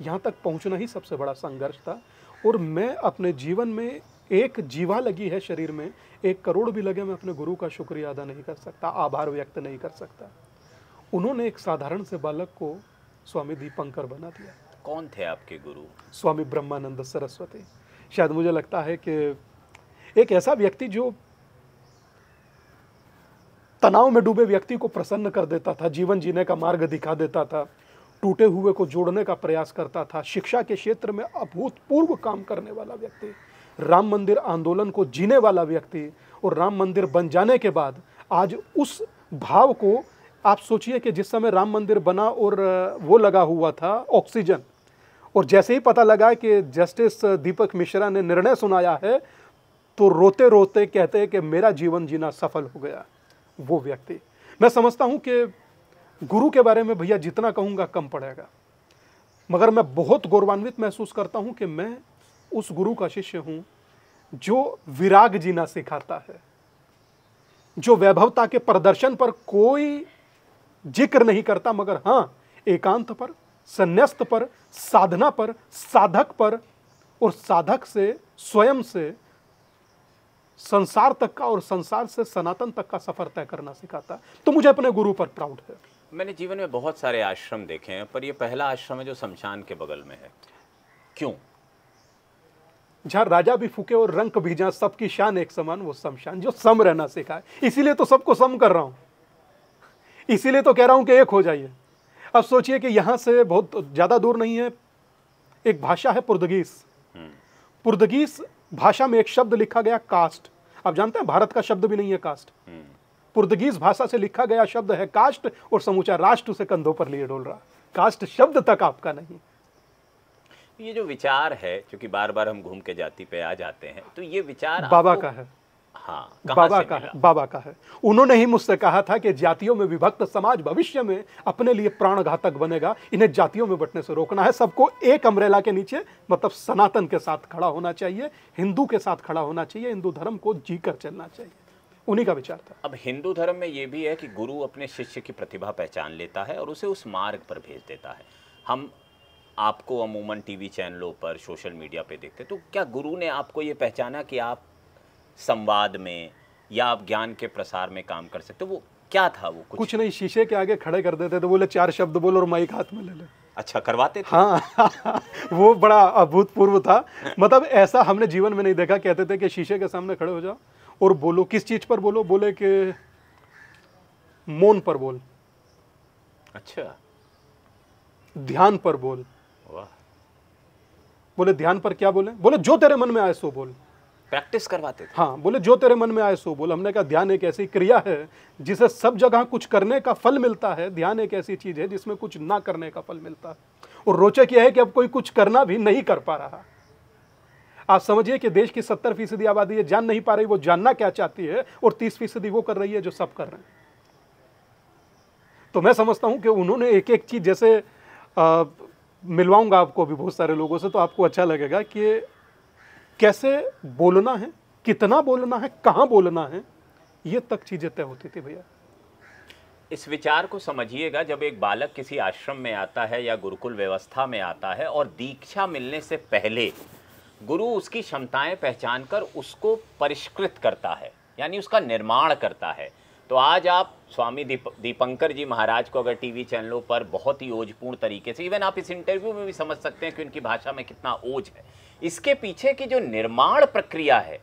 यहाँ तक पहुँचना ही सबसे बड़ा संघर्ष था। और मैं अपने जीवन में, एक जीवा लगी है शरीर में, 1 करोड़ भी लगे, मैं अपने गुरु का शुक्रिया अदा नहीं कर सकता, आभार व्यक्त नहीं कर सकता। उन्होंने एक साधारण से बालक को स्वामी दीपंकर बना दिया। कौन थे आपके गुरु? स्वामी ब्रह्मानंद सरस्वती। शायद मुझे लगता है कि एक ऐसा व्यक्ति जो तनाव में डूबे व्यक्ति को प्रसन्न कर देता था, जीवन जीने का मार्ग दिखा देता था, टूटे हुए को जोड़ने का प्रयास करता था, शिक्षा के क्षेत्र में अभूतपूर्व काम करने वाला व्यक्ति, राम मंदिर आंदोलन को जीने वाला व्यक्ति, और राम मंदिर बन जाने के बाद आज उस भाव को आप सोचिए कि जिस समय राम मंदिर बना और वो लगा हुआ था ऑक्सीजन, और जैसे ही पता लगा कि जस्टिस दीपक मिश्रा ने निर्णय सुनाया है, तो रोते रोते कहते हैं कि मेरा जीवन जीना सफल हो गया। वो व्यक्ति, मैं समझता हूं कि गुरु के बारे में भैया जितना कहूंगा कम पड़ेगा, मगर मैं बहुत गौरवान्वित महसूस करता हूं कि मैं उस गुरु का शिष्य हूं जो विराग जीना सिखाता है, जो वैभवता के प्रदर्शन पर कोई जिक्र नहीं करता, मगर हां एकांत पर, संन्यास्त पर, साधना पर, साधक पर, और साधक से, स्वयं से संसार तक का और संसार से सनातन तक का सफर तय करना सिखाता। तो मुझे अपने गुरु पर प्राउड है। मैंने जीवन में बहुत सारे आश्रम देखे हैं, पर यह पहला आश्रम है जो शमशान के बगल में है। क्यों? जहाँ राजा भी फूके और रंक भी जहाँ सबकी शान एक समान, वो शमशान जो सम रहना सिखाए। इसीलिए तो सबको सम कर रहा हूँ, इसीलिए तो कह रहा हूँ कि एक हो जाइए। अब सोचिए कि यहाँ से बहुत ज़्यादा दूर नहीं है, एक भाषा है पुर्तगीज। पुर्तगीज भाषा में एक शब्द लिखा गया कास्ट। आप जानते हैं भारत का शब्द भी नहीं है कास्ट। पुर्तगीज भाषा से लिखा गया शब्द है कास्ट और समूचा राष्ट्र उसे कंधों पर लिए डोल रहा। कास्ट शब्द तक आपका नहीं। ये जो विचार है, क्योंकि बार बार हम घूम के जाति पे आ जाते हैं, तो ये विचार बाबा का है। हाँ, बाबा का है, बाबा का है। उन्होंने ही मुझसे कहा था कि जातियों में विभक्त समाज भविष्य में अपने लिए प्राणघातक बनेगा, इन्हें जातियों में बंटने से रोकना है। सबको एक अम्ब्रेला के नीचे मतलब सनातन के साथ खड़ा होना चाहिए, हिंदू के साथ खड़ा होना चाहिए, हिंदू धर्म को जीकर चलना चाहिए। उन्हीं का विचार था। अब हिंदू धर्म में ये भी है कि गुरु अपने शिष्य की प्रतिभा पहचान लेता है और उसे उस मार्ग पर भेज देता है। हम आपको अमूमन टीवी चैनलों पर, सोशल मीडिया पे देखते, तो क्या गुरु ने आपको ये पहचाना कि आप संवाद में या आप ज्ञान के प्रसार में काम कर सकते? वो क्या था? वो कुछ नहीं, शीशे के आगे खड़े कर देते थे, बोले 4 शब्द बोलो और माइक हाथ में ले ले। अच्छा, करवाते थे? हाँ वो बड़ा अभूतपूर्व था। मतलब ऐसा हमने जीवन में नहीं देखा। कहते थे कि शीशे के सामने खड़े हो जाओ और बोलो। किस चीज पर बोलो? बोले कि मौन पर बोल। अच्छा, ध्यान पर बोल। वाह। बोले ध्यान पर क्या बोले? बोले जो तेरे मन में आए सो बोल। प्रैक्टिस करवाते थे? हाँ, बोले जो तेरे मन में आए सो बोल। हमने कहा ध्यान एक ऐसी क्रिया है जिसे सब जगह कुछ करने का फल मिलता है। ध्यान एक ऐसी चीज है जिसमें कुछ ना करने का फल मिलता है। और रोचक यह है कि अब कोई कुछ करना भी नहीं कर पा रहा। आप समझिए कि देश की 70% आबादी ये जान नहीं पा रही वो जानना क्या चाहती है, और 30% वो कर रही है जो सब कर रहे हैं। तो मैं समझता हूं कि उन्होंने एक एक चीज, जैसे मिलवाऊंगा आपको भी बहुत सारे लोगों से, तो आपको अच्छा लगेगा कि कैसे बोलना है, कितना बोलना है, कहां बोलना है, ये तक चीजें तय होती थी भैया। इस विचार को समझिएगा, जब एक बालक किसी आश्रम में आता है या गुरुकुल व्यवस्था में आता है और दीक्षा मिलने से पहले गुरु उसकी क्षमताएं पहचान कर उसको परिष्कृत करता है, यानी उसका निर्माण करता है। तो आज आप स्वामी दीपंकर जी महाराज को अगर टीवी चैनलों पर बहुत ही ओजपूर्ण तरीके से, इवन आप इस इंटरव्यू में भी समझ सकते हैं कि उनकी भाषा में कितना ओज है। इसके पीछे की जो निर्माण प्रक्रिया है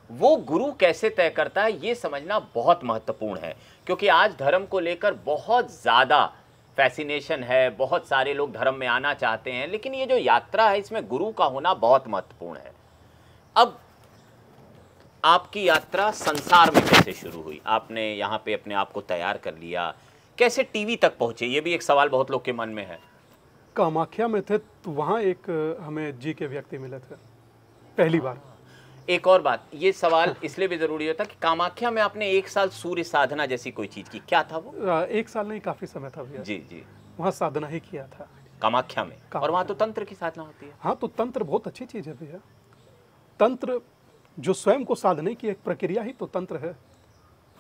वो गुरु कैसे तय करता है, ये समझना बहुत महत्वपूर्ण है। क्योंकि आज धर्म को लेकर बहुत ज़्यादा फैसिनेशन है, बहुत सारे लोग धर्म में आना चाहते हैं, लेकिन ये जो यात्रा है इसमें गुरु का होना बहुत महत्वपूर्ण है। अब आपकी यात्रा संसार में कैसे शुरू हुई? आपने यहाँ पे अपने आप को तैयार कर लिया, कैसे टीवी तक पहुँचे? ये भी एक सवाल बहुत लोग के मन में है। कामाख्या में थे तो वहाँ एक हमें जी के व्यक्ति मिले थे पहली बार। एक और बात, ये सवाल इसलिए भी जरूरी होता कि कामाख्या में आपने 1 साल सूर्य साधना जैसी कोई चीज की, क्या था वो? 1 साल नहीं, काफी समय था भैया। जी जी, वहाँ साधना ही किया था कामाख्या में। और वहाँ तो तंत्र की साधना होती है। हाँ, तो तंत्र बहुत अच्छी चीज है भैया। तंत्र जो स्वयं को साधने की एक प्रक्रिया ही तो तंत्र है।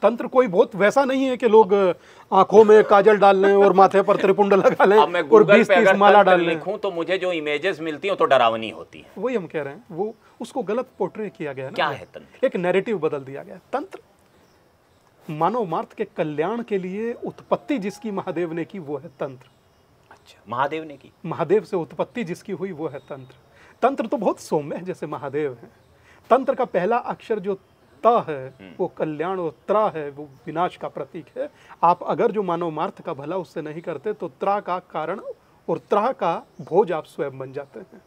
तंत्र कोई बहुत वैसा नहीं है कि लोग आंखों में काजल डाल लें और माथे पर त्रिपुंड लगा लें और 20-30 माला डाल लें। लिखूं तो मुझे जो इमेजेस मिलती हैं तो डरावनी होती है। वही हम कह रहे हैं, वो उसको गलत पोर्ट्रे किया गया है ना। क्या है तंत्र? एक नैरेटिव बदल दिया गया। तंत्र मानव मार्ग के कल्याण के लिए उत्पत्ति जिसकी महादेव ने की वो है तंत्र। अच्छा, महादेव ने की? महादेव से उत्पत्ति जिसकी हुई वो है तंत्र। तंत्र तो बहुत सौम्य है जैसे महादेव है। तंत्र का पहला अक्षर जो त है वो कल्याण, और त्रा है वो विनाश का प्रतीक है। आप अगर जो मानव मार्ग का भला उससे नहीं करते तो त्रा का कारण और त्रा का भोज आप स्वयं बन जाते हैं।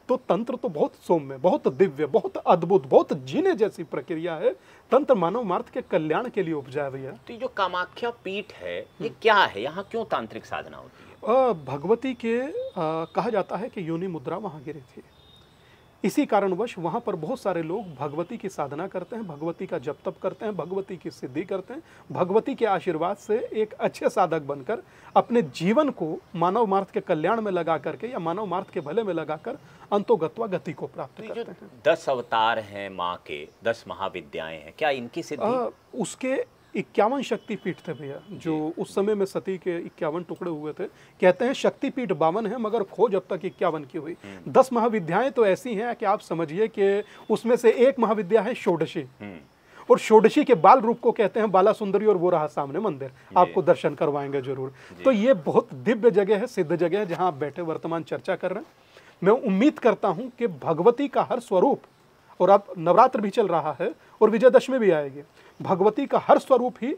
तो तंत्र तो बहुत सौम्य, बहुत दिव्य, बहुत अद्भुत, बहुत जीने जैसी प्रक्रिया है। तंत्र मानव मार्ग के कल्याण के लिए उपजा भैया। तो ये जो कामाख्या पीठ है ये क्या है? यहाँ क्यों तांत्रिक साधना होती है? भगवती के कहा जाता है कि योनि मुद्रा वहाँ गिरी थी। इसी कारणवश वहाँ पर बहुत सारे लोग भगवती की साधना करते हैं, भगवती का जप तप करते हैं, भगवती की सिद्धि करते हैं। भगवती के आशीर्वाद से एक अच्छे साधक बनकर अपने जीवन को मानव मार्ग के कल्याण में लगा करके या मानव मार्ग के भले में लगाकर अंतोगत्वा गति को प्राप्त करते हैं। 10 अवतार हैं माँ के, 10 महाविद्याएं हैं, क्या इनकी सिद्धि? उसके 51 शक्तिपीठ थे भैया, जो उस समय में सती के 51 टुकड़े हुए थे। कहते हैं शक्तिपीठ 52 है मगर खोज अब तक 51 की हुई। 10 महाविद्याएं तो ऐसी हैं कि आप समझिए कि उसमें से एक महाविद्या है षोडशी, और षोडशी के बाल रूप को कहते हैं बाला सुंदरी, और वो रहा सामने मंदिर, आपको दर्शन करवाएंगे जरूर। तो ये बहुत दिव्य जगह है, सिद्ध जगह है जहाँ आप बैठे वर्तमान चर्चा कर रहे हैं। मैं उम्मीद करता हूँ कि भगवती का हर स्वरूप, और अब नवरात्र भी चल रहा है और विजयदशमी भी आएगी, भगवती का हर स्वरूप ही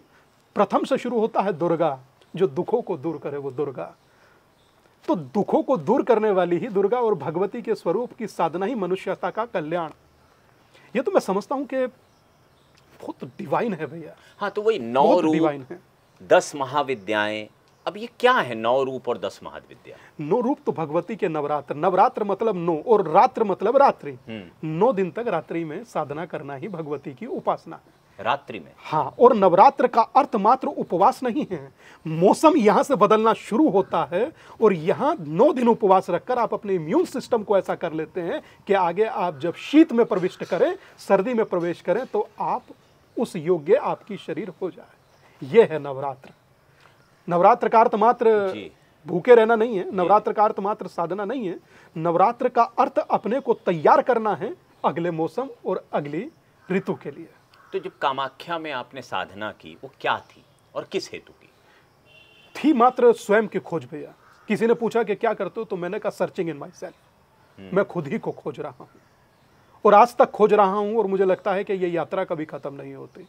प्रथम से शुरू होता है दुर्गा, जो दुखों को दूर करे वो दुर्गा। तो दुखों को दूर करने वाली ही दुर्गा और भगवती के स्वरूप की साधना ही मनुष्यता का कल्याण। ये तो मैं समझता हूं कि बहुत डिवाइन है भैया। हाँ, तो वही 9 बहुत रूप, डिवाइन है। 10 महाविद्याएं। अब ये क्या है 9 रूप और 10 महाविद्या? 9 रूप तो भगवती के नवरात्र, नवरात्र मतलब 9 और रात्र मतलब रात्रि। 9 दिन तक रात्रि में साधना करना ही भगवती की उपासना है। रात्रि में? हाँ, और नवरात्र का अर्थ मात्र उपवास नहीं है। मौसम यहाँ से बदलना शुरू होता है और यहाँ 9 दिन उपवास रखकर आप अपने इम्यून सिस्टम को ऐसा कर लेते हैं कि आगे आप जब शीत में प्रविष्ट करें, सर्दी में प्रवेश करें, तो आप उस योग्य आपकी शरीर हो जाए। यह है नवरात्र। नवरात्र का अर्थ मात्र भूखे रहना नहीं है, नवरात्र का अर्थ मात्र साधना नहीं है। नवरात्र का अर्थ अपने को तैयार करना है अगले मौसम और अगली ऋतु के लिए। तो जब कामाख्या में आपने साधना की, वो क्या थी और किस हेतु की थी? मात्र स्वयं की खोज भैया। किसी ने पूछा कि क्या करते हो, तो मैंने कहा सर्चिंग इन माई सेल्फ। मैं खुद ही को खोज रहा हूं और आज तक खोज रहा हूं, और मुझे लगता है कि ये यात्रा कभी खत्म नहीं होती।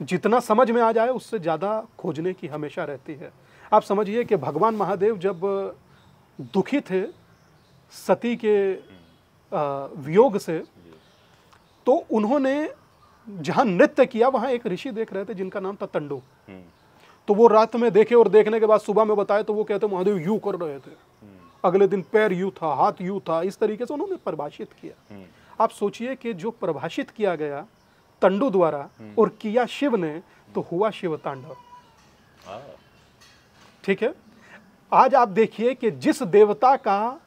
जितना समझ में आ जाए उससे ज्यादा खोजने की हमेशा रहती है। आप समझिए कि भगवान महादेव जब दुखी थे सती के वियोग से, तो उन्होंने जहां नृत्य किया वहां एक ऋषि देख रहे थे जिनका नाम था तंडु। तो वो रात में देखे और देखने के बाद सुबह में बताए, तो वो कहते महादेव यूं कर रहे थे, अगले दिन पैर यूं था, हाथ यूं था। इस तरीके से उन्होंने परिभाषित किया। आप सोचिए कि जो परिभाषित किया गया तंडु द्वारा और किया शिव ने, तो हुआ शिव तांडव। ठीक है। आज आप देखिए कि जिस देवता का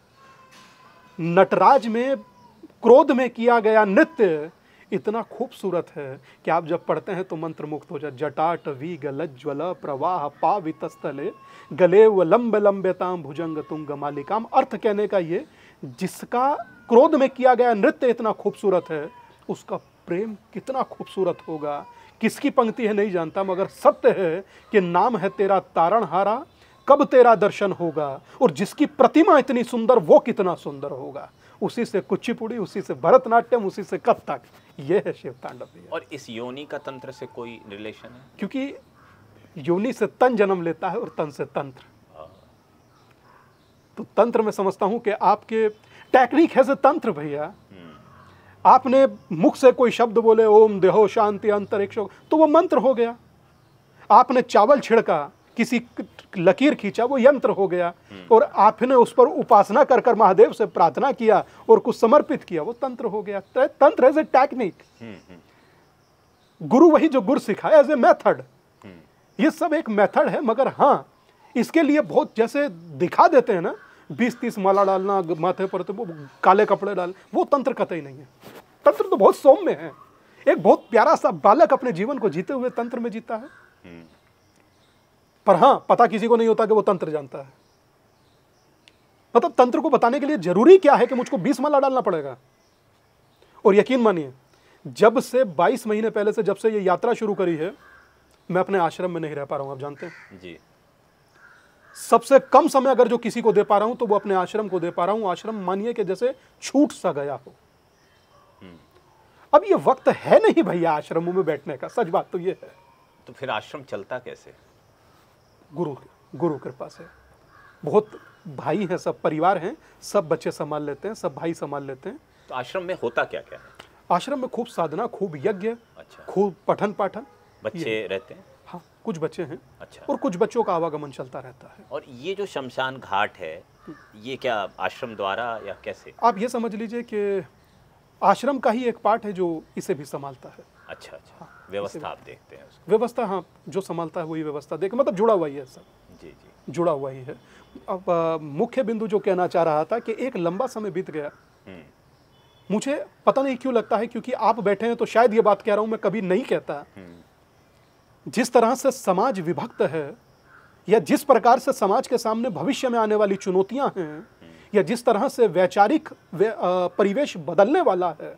नटराज में क्रोध में किया गया नृत्य इतना खूबसूरत है कि आप जब पढ़ते हैं तो मंत्र मुक्त हो जाए। जटाट वी गलज्वल प्रवाह पावितस्थले गले व लंब लंबेताम भुजंग तुंग मालिकाम। अर्थ कहने का ये, जिसका क्रोध में किया गया नृत्य इतना खूबसूरत है, उसका प्रेम कितना खूबसूरत होगा। किसकी पंक्ति है नहीं जानता, मगर सत्य है कि नाम है तेरा तारणहारा, कब तेरा दर्शन होगा। और जिसकी प्रतिमा इतनी सुंदर, वो कितना सुंदर होगा। उसी से कुचिपुड़ी, उसी से भरतनाट्यम, उसी से कथक। ये है शिव तांडव। और इस योनि का तंत्र से कोई रिलेशन है? क्योंकि योनि से तन जन्म लेता है और तन से तंत्र। तो तंत्र में समझता हूं कि आपके टेक्निक है से तंत्र भैया। आपने मुख से कोई शब्द बोले, ओम देहो शांति अंतरिक्ष, तो वो मंत्र हो गया। आपने चावल छिड़का, किसी लकीर खींचा, वो यंत्र हो गया। और आपने उस पर उपासना कर कर महादेव से प्रार्थना किया और कुछ समर्पित किया, वो तंत्र हो गया। तंत्र एज ए टेक्निक, गुरु वही जो गुरु सिखाया एज ए मेथड। ये सब एक मेथड है। मगर हाँ, इसके लिए बहुत जैसे दिखा देते हैं ना, 20-30 माला डालना माथे पर, तो वो काले कपड़े डाल, वो तंत्र कतई नहीं है। तंत्र तो बहुत सौम्य है। एक बहुत प्यारा सा बालक अपने जीवन को जीते हुए तंत्र में जीता है। पर हाँ, पता किसी को नहीं होता कि वो तंत्र जानता है। मतलब तंत्र को बताने के लिए जरूरी क्या है कि मुझको 20 माला डालना पड़ेगा। और यकीन मानिए, जब से 22 महीने पहले से, जब से ये यात्रा शुरू करी है, मैं अपने आश्रम में नहीं रह पा रहा हूं। आप जानते हैं जी, सबसे कम समय अगर जो किसी को दे पा रहा हूं तो वो अपने आश्रम को दे पा रहा हूं। आश्रम मानिए कि जैसे छूट सा गया हो। अब ये वक्त है नहीं भैया आश्रमों में बैठने का, सच बात तो ये है। तो फिर आश्रम चलता कैसे? गुरु कृपा से। बहुत भाई हैं, सब परिवार हैं, सब बच्चे संभाल लेते हैं, सब भाई संभाल लेते हैं। तो आश्रम में होता क्या क्या है? आश्रम में खूब साधना, खूब यज्ञ, अच्छा, खूब पठन पाठन। बच्चे रहते हैं? हाँ, कुछ बच्चे हैं। अच्छा। और कुछ बच्चों का आवागमन चलता रहता है। और ये जो शमशान घाट है, ये क्या आश्रम द्वारा या कैसे? आप ये समझ लीजिए कि आश्रम का ही एक पार्ट है जो इसे भी संभालता है। अच्छा अच्छा, हाँ, व्यवस्था आप देखते हैं उसको? व्यवस्था, हाँ, जो संभालता है वही व्यवस्था देख, मतलब जुड़ा हुआ ही है सब। जी जी, जुड़ा हुआ ही है। अब मुख्य बिंदु जो कहना चाह रहा था कि एक लंबा समय बीत गया। मुझे पता नहीं क्यों लगता है, क्योंकि आप बैठे हैं तो शायद ये बात कह रहा हूं, मैं कभी नहीं कहता। जिस तरह से समाज विभक्त है, या जिस प्रकार से समाज के सामने भविष्य में आने वाली चुनौतियां हैं, या जिस तरह से वैचारिक परिवेश बदलने वाला है,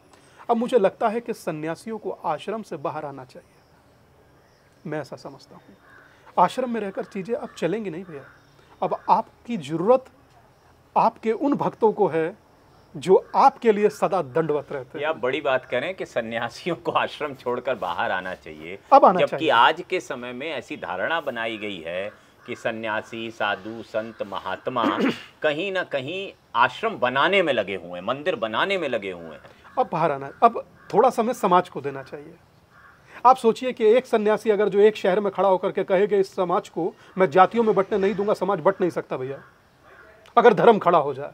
अब मुझे लगता है कि सन्यासियों को आश्रम से बाहर आना चाहिए। मैं ऐसा समझता हूँ। आश्रम में रहकर चीज़ें अब चलेंगी नहीं भैया। अब आपकी ज़रूरत आपके उन भक्तों को है जो आपके लिए सदा दंडवत रहते हैं। आप बड़ी बात कह रहे हैं कि सन्यासियों को आश्रम छोड़कर बाहर आना चाहिए। अब आना जबकि चाहिए। आज के समय में ऐसी धारणा बनाई गई है कि सन्यासी, साधु, संत, महात्मा कहीं ना कहीं आश्रम बनाने में लगे हुए हैं, मंदिर बनाने में लगे हुए हैं। अब बाहर आना, अब थोड़ा समय समाज को देना चाहिए। आप सोचिए कि एक सन्यासी अगर जो एक शहर में खड़ा होकर के कहे कि इस समाज को मैं जातियों में बंटने नहीं दूंगा, समाज बंट नहीं सकता भैया। अगर धर्म खड़ा हो जाए,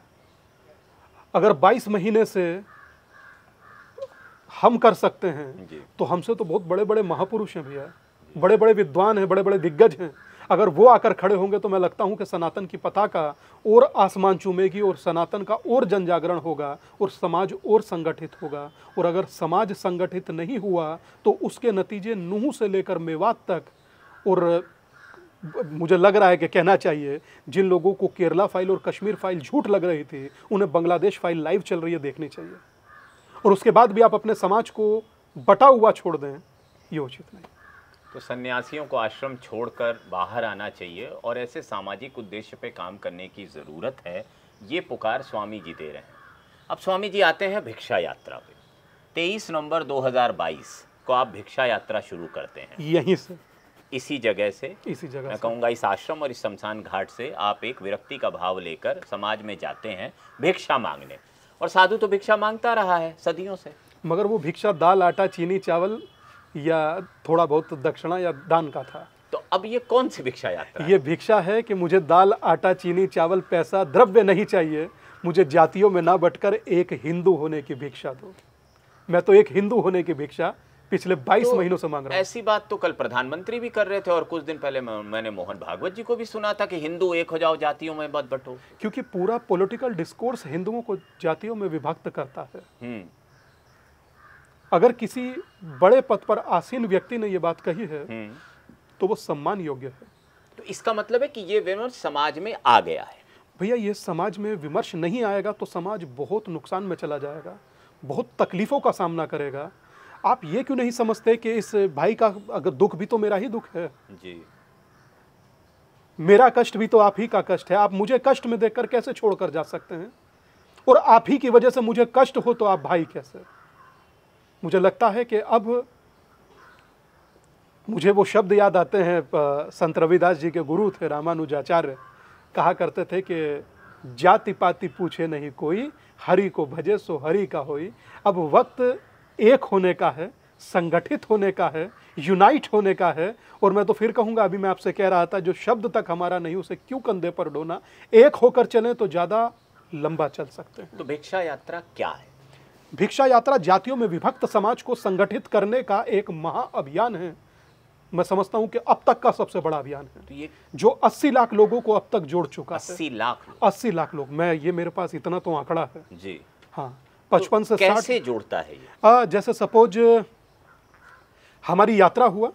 अगर 22 महीने से हम कर सकते हैं तो हमसे तो बहुत बड़े बड़े महापुरुष हैं भैया, बड़े बड़े विद्वान हैं, बड़े बड़े दिग्गज हैं। अगर वो आकर खड़े होंगे तो मैं लगता हूं कि सनातन की पताका और आसमान चूमेगी और सनातन का और जन जागरण होगा और समाज और संगठित होगा। और अगर समाज संगठित नहीं हुआ तो उसके नतीजे नूह से लेकर मेवात तक, और मुझे लग रहा है कि कहना चाहिए जिन लोगों को केरला फाइल और कश्मीर फाइल झूठ लग रही थी, उन्हें बांग्लादेश फाइल लाइव चल रही है देखनी चाहिए। और उसके बाद भी आप अपने समाज को बटा हुआ छोड़ दें, ये उचित नहीं। तो सन्यासियों को आश्रम छोड़कर बाहर आना चाहिए और ऐसे सामाजिक उद्देश्य पे काम करने की ज़रूरत है, ये पुकार स्वामी जी दे रहे हैं। अब स्वामी जी आते हैं भिक्षा यात्रा पे। 23 नवंबर 2022 को आप भिक्षा यात्रा शुरू करते हैं, यहीं से, इसी जगह से, इसी जगह मैं से। कहूँगा इस आश्रम और इस शमशान घाट से आप एक विरक्ति का भाव लेकर समाज में जाते हैं भिक्षा मांगने। और साधु तो भिक्षा मांगता रहा है सदियों से, मगर वो भिक्षा दाल, आटा, चीनी, चावल या थोड़ा बहुत दक्षिणा या दान का था। तो अब ये कौन सी भिक्षा यात्रा है? ये भिक्षा है कि मुझे दाल, आटा, चीनी, चावल, पैसा, द्रव्य नहीं चाहिए, मुझे जातियों में ना बटकर एक हिंदू होने की भिक्षा दो। मैं तो एक हिंदू होने की भिक्षा पिछले 22 महीनों से मांग रहा हूं। ऐसी बात तो कल प्रधानमंत्री भी कर रहे थे और कुछ दिन पहले मैंने मोहन भागवत जी को भी सुना था कि हिंदू एक हो जाओ, जातियों में मत बंटो। क्योंकि पूरा पॉलिटिकल डिस्कोर्स हिंदुओं को जातियों में विभक्त करता है। अगर किसी बड़े पद पर आसीन व्यक्ति ने यह बात कही है तो वो सम्मान योग्य है। तो इसका मतलब है कि ये विमर्श समाज में आ गया है। भैया ये समाज में विमर्श नहीं आएगा तो समाज बहुत नुकसान में चला जाएगा, बहुत तकलीफों का सामना करेगा। आप ये क्यों नहीं समझते कि इस भाई का अगर दुख भी तो मेरा ही दुख है जी, मेरा कष्ट भी तो आप ही का कष्ट है। आप मुझे कष्ट में देखकर कैसे छोड़कर जा सकते हैं? और आप ही की वजह से मुझे कष्ट हो तो आप भाई कैसे? मुझे लगता है कि अब मुझे वो शब्द याद आते हैं, संत रविदास जी के गुरु थे रामानुजाचार्य, कहा करते थे कि जाति पाति पूछे नहीं कोई, हरि को भजे सो हरि का होई। अब वक्त एक होने का है, संगठित होने का है, यूनाइट होने का है। और मैं तो फिर कहूंगा, अभी मैं आपसे कह रहा था, जो शब्द तक हमारा नहीं उसे क्यों कंधे पर ढोना। एक होकर चलें तो ज्यादा लंबा चल सकते हैं। तो भिक्षा यात्रा क्या है? भिक्षा यात्रा जातियों में विभक्त समाज को संगठित करने का एक महाअभियान है। मैं समझता हूं कि अब तक का सबसे बड़ा अभियान है। तो ये जो 80 लाख लोगों को अब तक जोड़ चुका है। 80 लाख 80 लाख लोग, मैं ये मेरे पास इतना तो आंकड़ा है जी। हाँ, 55 से 60। कैसे जोड़ता है ये? जैसे सपोज हमारी यात्रा हुआ,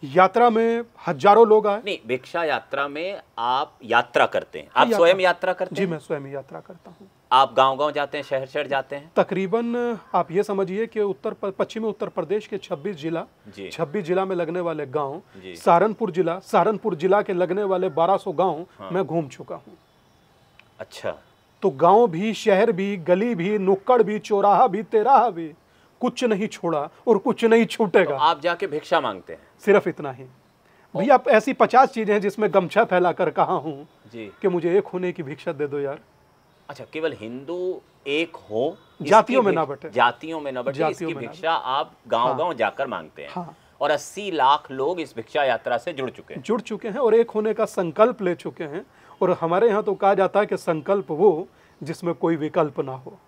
यात्रा में हजारों लोग आए। नहीं, भिक्षा यात्रा में आप यात्रा करते हैं, आप स्वयं यात्रा करते जी, हैं? मैं स्वयं ही यात्रा करता हूँ। आप गांव-गांव जाते हैं, शहर-शहर जाते हैं? तकरीबन आप ये समझिए कि पश्चिमी उत्तर प्रदेश के 26 जिला, जी। 26 जिला में लगने वाले गांव, जी। सहारनपुर जिला के लगने वाले 1200 गांव मैं घूम चुका हूँ। अच्छा, तो गांव भी, शहर भी, गली भी, नुक्कड़ भी, चौराहा भी, तेराहा भी, कुछ नहीं छोड़ा और कुछ नहीं तो छूटेगा। आप जाके भिक्षा मांगते हैं? सिर्फ इतना ही भैया। आप ऐसी 50 चीजें हैं जिसमें गमछा फैलाकर कहा हूं जी कि मुझे एक होने की भिक्षा दे दो यार। अच्छा, केवल हिंदू एक हो, जातियों में ना बटे, जातियों में ना बटे, जातियों इसकी में ना भिक्षा आप गांव-गांव जाकर मांगते हैं। हाँ। और 80 लाख लोग इस भिक्षा यात्रा से जुड़ चुके हैं और एक होने का संकल्प ले चुके हैं। और हमारे यहाँ तो कहा जाता है कि संकल्प वो जिसमें कोई विकल्प ना हो।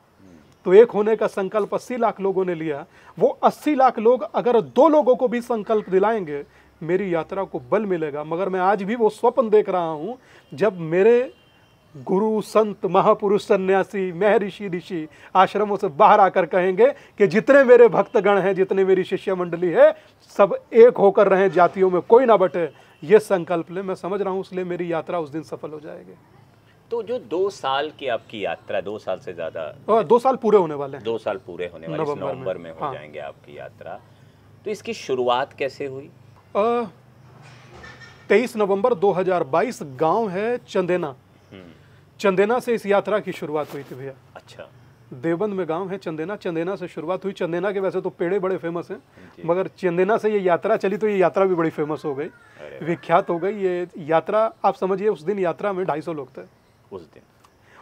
तो एक होने का संकल्प 80 लाख लोगों ने लिया। वो 80 लाख लोग अगर 2 लोगों को भी संकल्प दिलाएंगे, मेरी यात्रा को बल मिलेगा। मगर मैं आज भी वो स्वप्न देख रहा हूं जब मेरे गुरु, संत, महापुरुष, सन्यासी, महर्षि, ऋषि आश्रमों से बाहर आकर कहेंगे कि जितने मेरे भक्तगण हैं, जितने मेरी शिष्य मंडली है, सब एक होकर रहें, जातियों में कोई ना बटे। ये संकल्प ले, मैं समझ रहा हूं, इसलिए मेरी यात्रा उस दिन सफल हो जाएगी। तो जो 2 साल की आपकी यात्रा, 2 साल से ज्यादा, 2 साल पूरे होने वाले हैं। 2 साल पूरे होने वाले, इस नवंबर में हो जाएंगे आपकी यात्रा। तो इसकी शुरुआत कैसे हुई? 23 नवंबर 2022 गांव है चंदेना। चंदेना से इस यात्रा की शुरुआत हुई थी भैया। अच्छा, देवबंद में गांव है चंदेना, चंदेना से शुरुआत हुई। चंदेना के वैसे तो पेड़े बड़े फेमस हैं, मगर चंदेना से ये यात्रा चली तो ये यात्रा भी बड़ी फेमस हो गई, विख्यात हो गई। ये यात्रा आप समझिए, उस दिन यात्रा में 250 लोग थे उस दिन।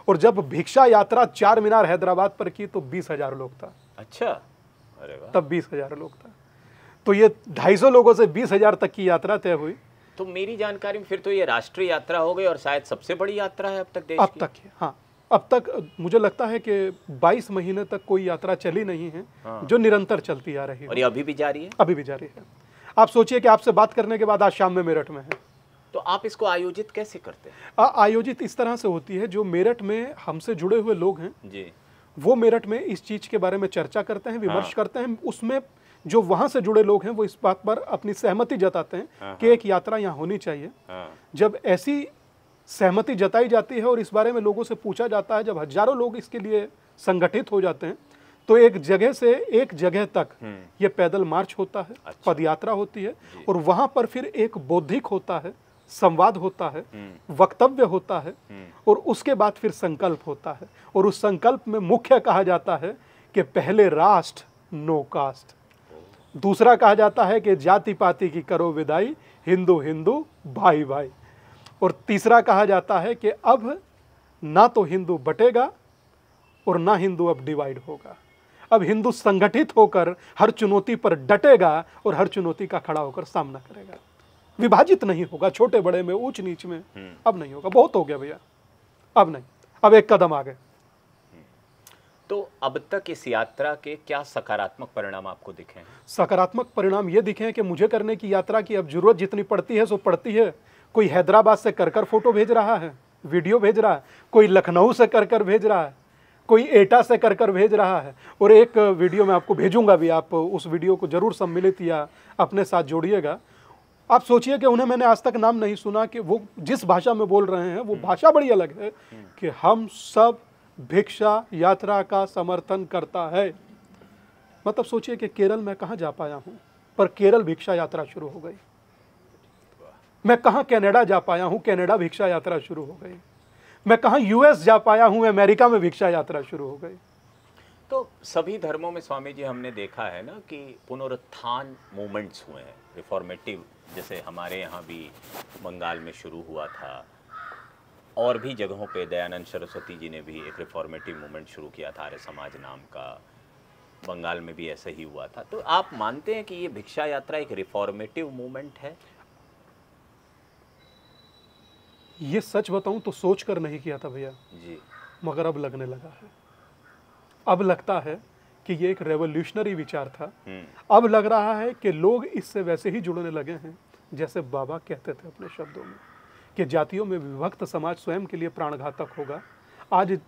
और जब भिक्षा यात्रा 4 मीनार हैदराबाद पर की तो 20,000 लोग था। अच्छा, अरे वाह। तब 20,000 लोग था। तो ये 250 लोगों से 20,000 तक की यात्रा तय हुई। तो मेरी जानकारी में फिर तो ये राष्ट्रीय यात्रा हो गई और शायद सबसे बड़ी यात्रा है अब तक देश अब की। तक हाँ, अब तक मुझे लगता है कि 22 महीने तक कोई यात्रा चली नहीं है जो निरंतर चलती आ रही है। और ये अभी भी जारी है? अभी भी जारी है। आप सोचिए कि आपसे बात करने के बाद आज शाम में मेरठ में है। तो आप इसको आयोजित कैसे करते हैं? आयोजित इस तरह से होती है, जो मेरठ में हमसे जुड़े हुए लोग हैं जी, वो मेरठ में इस चीज के बारे में चर्चा करते हैं, विमर्श करते हैं। उसमें जो वहां से जुड़े लोग हैं वो इस बात पर अपनी सहमति जताते हैं कि एक यात्रा यहाँ होनी चाहिए। जब ऐसी सहमति जताई जाती है और इस बारे में लोगों से पूछा जाता है, जब हजारों लोग इसके लिए संगठित हो जाते हैं, तो एक जगह से एक जगह तक ये पैदल मार्च होता है, पद यात्रा होती है, और वहां पर फिर एक बौद्धिक होता है, संवाद होता है, वक्तव्य होता है, और उसके बाद फिर संकल्प होता है। और उस संकल्प में मुख्य कहा जाता है कि पहले राष्ट्र नो कास्ट, दूसरा कहा जाता है कि जाति पाति की करो विदाई, हिंदू हिंदू भाई भाई, और तीसरा कहा जाता है कि अब ना तो हिंदू बटेगा और ना हिंदू अब डिवाइड होगा। अब हिंदू संगठित होकर हर चुनौती पर डटेगा और हर चुनौती का खड़ा होकर सामना करेगा। विभाजित नहीं होगा, छोटे बड़े में, ऊंच नीच में अब नहीं होगा। बहुत हो गया भैया, अब नहीं, अब एक कदम आगे। तो अब तक इस यात्रा के क्या सकारात्मक परिणाम आपको दिखे हैं? सकारात्मक परिणाम ये दिखे हैं कि मुझे करने की यात्रा की अब जरूरत जितनी पड़ती है सो पड़ती है। कोई हैदराबाद से कर फोटो भेज रहा है, वीडियो भेज रहा है, कोई लखनऊ से कर भेज रहा है, कोई एटा से कर भेज रहा है। और एक वीडियो मैं आपको भेजूंगा भी, आप उस वीडियो को जरूर सम्मिलित या अपने साथ जोड़िएगा। आप सोचिए कि उन्हें मैंने आज तक नाम नहीं सुना कि वो जिस भाषा में बोल रहे हैं वो भाषा बड़ी अलग है कि हम सब भिक्षा यात्रा का समर्थन करता है। मतलब सोचिए कि केरल में कहाँ जा पाया हूँ, पर केरल भिक्षा यात्रा शुरू हो गई। मैं कहाँ कनाडा जा पाया हूँ, कनाडा भिक्षा यात्रा शुरू हो गई। मैं कहाँ यूएस जा पाया हूँ, अमेरिका में भिक्षा यात्रा शुरू हो गई। तो सभी धर्मों में स्वामी जी हमने देखा है ना कि पुनरुत्थान मूवमेंट्स हुए हैं, रिफॉर्मेटिव, जैसे हमारे यहाँ भी बंगाल में शुरू हुआ था, और भी जगहों पे दयानंद सरस्वती जी ने भी एक रिफॉर्मेटिव मूवमेंट शुरू किया था, आर्य समाज नाम का। बंगाल में भी ऐसा ही हुआ था। तो आप मानते हैं कि ये भिक्षा यात्रा एक रिफॉर्मेटिव मूवमेंट है? ये सच बताऊं तो सोच कर नहीं किया था भैया जी, मगर अब लगने लगा है। अब लगता है कि ये एक रेवोल्यूशनरी विचार था। अब लग रहा है कि लोग इससे वैसे ही जुड़ने लगे हैं जैसे बाबा कहते थे अपने शब्दों में कि जातियों में विभक्त समाज स्वयं के लिए प्राणघातक होगा। आज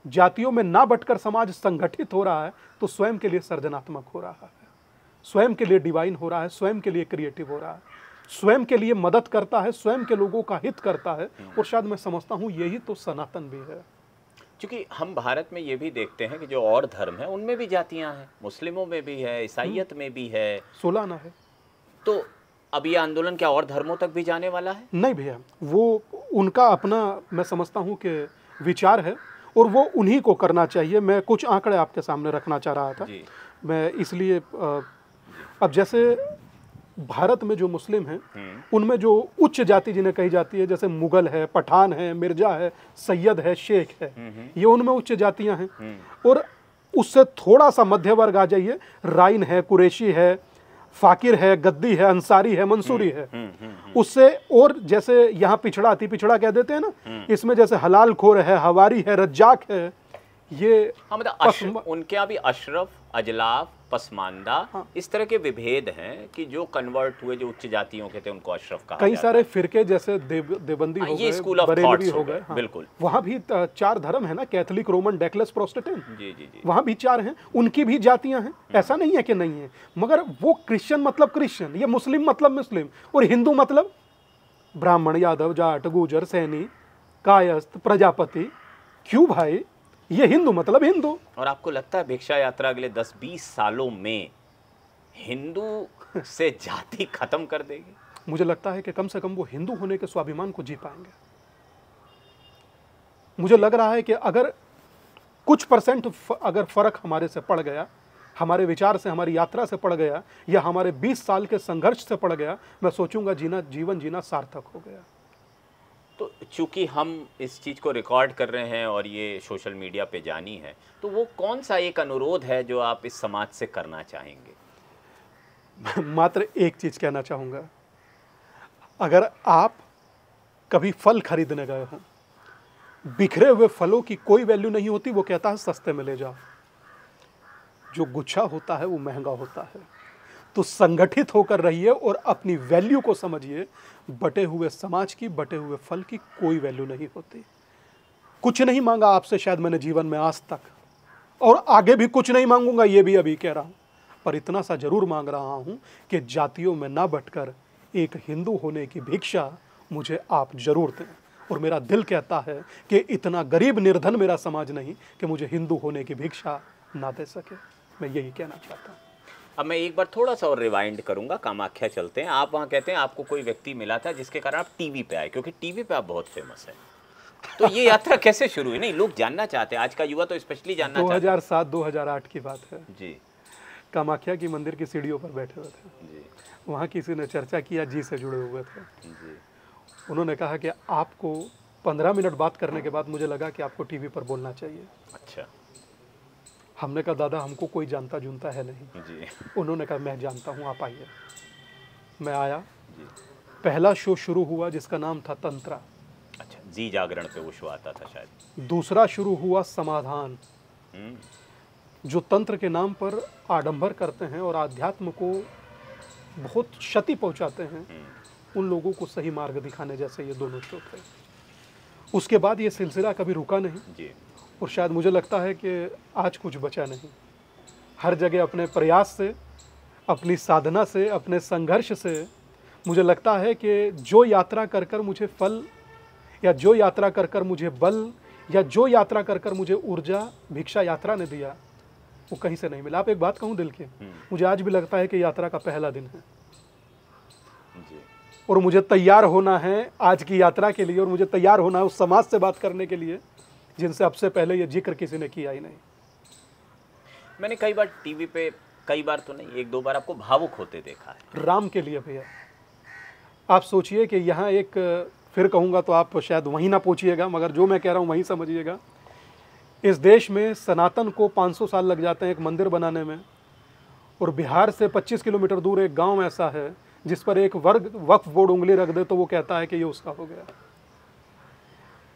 जातियों में ना बटकर समाज संगठित हो रहा है तो स्वयं के लिए सर्जनात्मक हो रहा है, स्वयं के लिए डिवाइन हो रहा है, स्वयं के लिए क्रिएटिव हो रहा है, स्वयं के लिए मदद करता है, स्वयं के लोगों का हित करता है। और शायद मैं समझता हूँ यही तो सनातन भी है। क्योंकि हम भारत में ये भी देखते हैं कि जो और धर्म है उनमें भी जातियां हैं, मुस्लिमों में भी है, ईसाइयत में भी है, 16 आना है। तो अब ये आंदोलन क्या और धर्मों तक भी जाने वाला है? नहीं भैया, वो उनका अपना मैं समझता हूँ कि विचार है और वो उन्हीं को करना चाहिए। मैं कुछ आंकड़े आपके सामने रखना चाह रहा था जी। मैं इसलिए अब जैसे भारत में जो मुस्लिम हैं उनमें जो उच्च जाति जिन्हें कही जाती है, जैसे मुगल है, पठान है, मिर्जा है, सैयद है, शेख है, ये उनमें उच्च जातियां हैं। और उससे थोड़ा सा मध्य वर्ग आ जाइए, राइन है, कुरैशी है, फाकिर है, गद्दी है, अंसारी है, मंसूरी है। उससे और जैसे यहाँ पिछड़ा अति पिछड़ा कह देते हैं ना, इसमें जैसे हलाल खोर है, हवारी है, रज्जाक है, ये मतलब उनके यहाँ भी अशरफ, अजलाफ, पसमानदा, इस तरह के विभेद हैं कि जो कन्वर्ट हुए, जो उच्च जातियों के थे उनको अशरफ कहा कई जाता सारे है। फिरके जैसे देवबंदी हो ये गए, स्कूल ऑफ बरेलवी थॉट्स हो गए। हाँ, बिल्कुल। वहाँ भी 4 धर्म है ना, कैथोलिक, रोमन, डेक्लस, प्रोटेस्टेंट। जी जी जी। वहाँ भी 4 हैं, उनकी भी जातियां हैं, ऐसा नहीं है कि नहीं है। मगर वो क्रिश्चियन मतलब क्रिश्चियन, ये मुस्लिम मतलब मुस्लिम, और हिंदू मतलब ब्राह्मण, यादव, जाट, गुर्जर, सैनी, कायस्थ, प्रजापति। क्यों भाई, ये हिंदू मतलब हिंदू। और आपको लगता है भिक्षा यात्रा अगले 10-20 सालों में हिंदू से जाति खत्म कर देगी? मुझे लगता है कि कम से कम वो हिंदू होने के स्वाभिमान को जी पाएंगे। मुझे लग रहा है कि अगर कुछ परसेंट अगर फर्क हमारे से पड़ गया, हमारे विचार से, हमारी यात्रा से पड़ गया, या हमारे 20 साल के संघर्ष से पड़ गया, मैं सोचूंगा जीवन जीना सार्थक हो गया। तो चूंकि हम इस चीज़ को रिकॉर्ड कर रहे हैं और ये सोशल मीडिया पे जानी है, तो वो कौन सा एक अनुरोध है जो आप इस समाज से करना चाहेंगे? मात्र एक चीज़ कहना चाहूँगा, अगर आप कभी फल खरीदने गए हो, बिखरे हुए फलों की कोई वैल्यू नहीं होती, वो कहता है सस्ते में ले जाओ। जो गुच्छा होता है वो महंगा होता है। तो संगठित होकर रहिए और अपनी वैल्यू को समझिए। बटे हुए समाज की, बटे हुए फल की कोई वैल्यू नहीं होती। कुछ नहीं मांगा आपसे शायद मैंने जीवन में आज तक, और आगे भी कुछ नहीं मांगूंगा, ये भी अभी कह रहा हूँ, पर इतना सा जरूर मांग रहा हूँ कि जातियों में ना बटकर एक हिंदू होने की भिक्षा मुझे आप जरूर दें। और मेरा दिल कहता है कि इतना गरीब निर्धन मेरा समाज नहीं कि मुझे हिंदू होने की भिक्षा ना दे सके। मैं यही कहना चाहता हूँ। अब मैं एक बार थोड़ा सा और रिवाइंड करूंगा, कामाख्या चलते हैं। आप वहाँ कहते हैं आपको कोई व्यक्ति मिला था जिसके कारण आप टीवी पे आए, क्योंकि टीवी पे आप बहुत फेमस है। तो ये यात्रा कैसे शुरू हुई? नहीं, लोग जानना चाहते हैं, आज का युवा तो स्पेशली जानना चाहता है। 2007-2008 की बात है जी। कामाख्या की मंदिर की सीढ़ियों पर बैठे हुए थे जी। वहाँ किसी ने चर्चा किया, जी से जुड़े हुए थे। जी। उन्होंने कहा कि आपको 15 मिनट बात करने के बाद मुझे लगा कि आपको टीवी पर बोलना चाहिए। अच्छा। हमने कहा दादा हमको कोई जानता जुनता है नहीं। जी। उन्होंने कहा मैं जानता हूँ, आप आइए। मैं आया। जी। पहला शो शुरू हुआ जिसका नाम था तंत्रा। अच्छा, जी जागरण पे वो शो आता था शायद। दूसरा शुरू हुआ समाधान, जो तंत्र के नाम पर आडंबर करते हैं और आध्यात्म को बहुत क्षति पहुंचाते हैं, उन लोगों को सही मार्ग दिखाने जैसे ये दोनों शो थे। उसके बाद ये सिलसिला कभी रुका नहीं। जी। और शायद मुझे लगता है कि आज कुछ बचा नहीं। हर जगह अपने प्रयास से, अपनी साधना से, अपने संघर्ष से मुझे लगता है कि जो यात्रा कर कर मुझे फल, या जो यात्रा कर कर मुझे बल, या जो यात्रा कर कर मुझे ऊर्जा भिक्षा यात्रा ने दिया, वो कहीं से नहीं मिला। आप एक बात कहूँ दिल की, मुझे आज भी लगता है कि यात्रा का पहला दिन है। जी। और मुझे तैयार होना है आज की यात्रा के लिए, और मुझे तैयार होना है उस समाज से बात करने के लिए जिनसे अब से पहले ये जिक्र किसी ने किया ही नहीं। मैंने कई बार टीवी पे, कई बार तो नहीं, एक दो बार आपको भावुक होते देखा है। राम के लिए भैया, आप सोचिए कि यहाँ एक, फिर कहूँगा तो आप शायद वहीं ना पूछिएगा, मगर जो मैं कह रहा हूँ वहीं समझिएगा। इस देश में सनातन को 500 साल लग जाते हैं एक मंदिर बनाने में, और बिहार से 25 किलोमीटर दूर एक गांव ऐसा है जिस पर एक वक्फ बोर्ड उंगली रख दे तो वो कहता है कि ये उसका हो गया।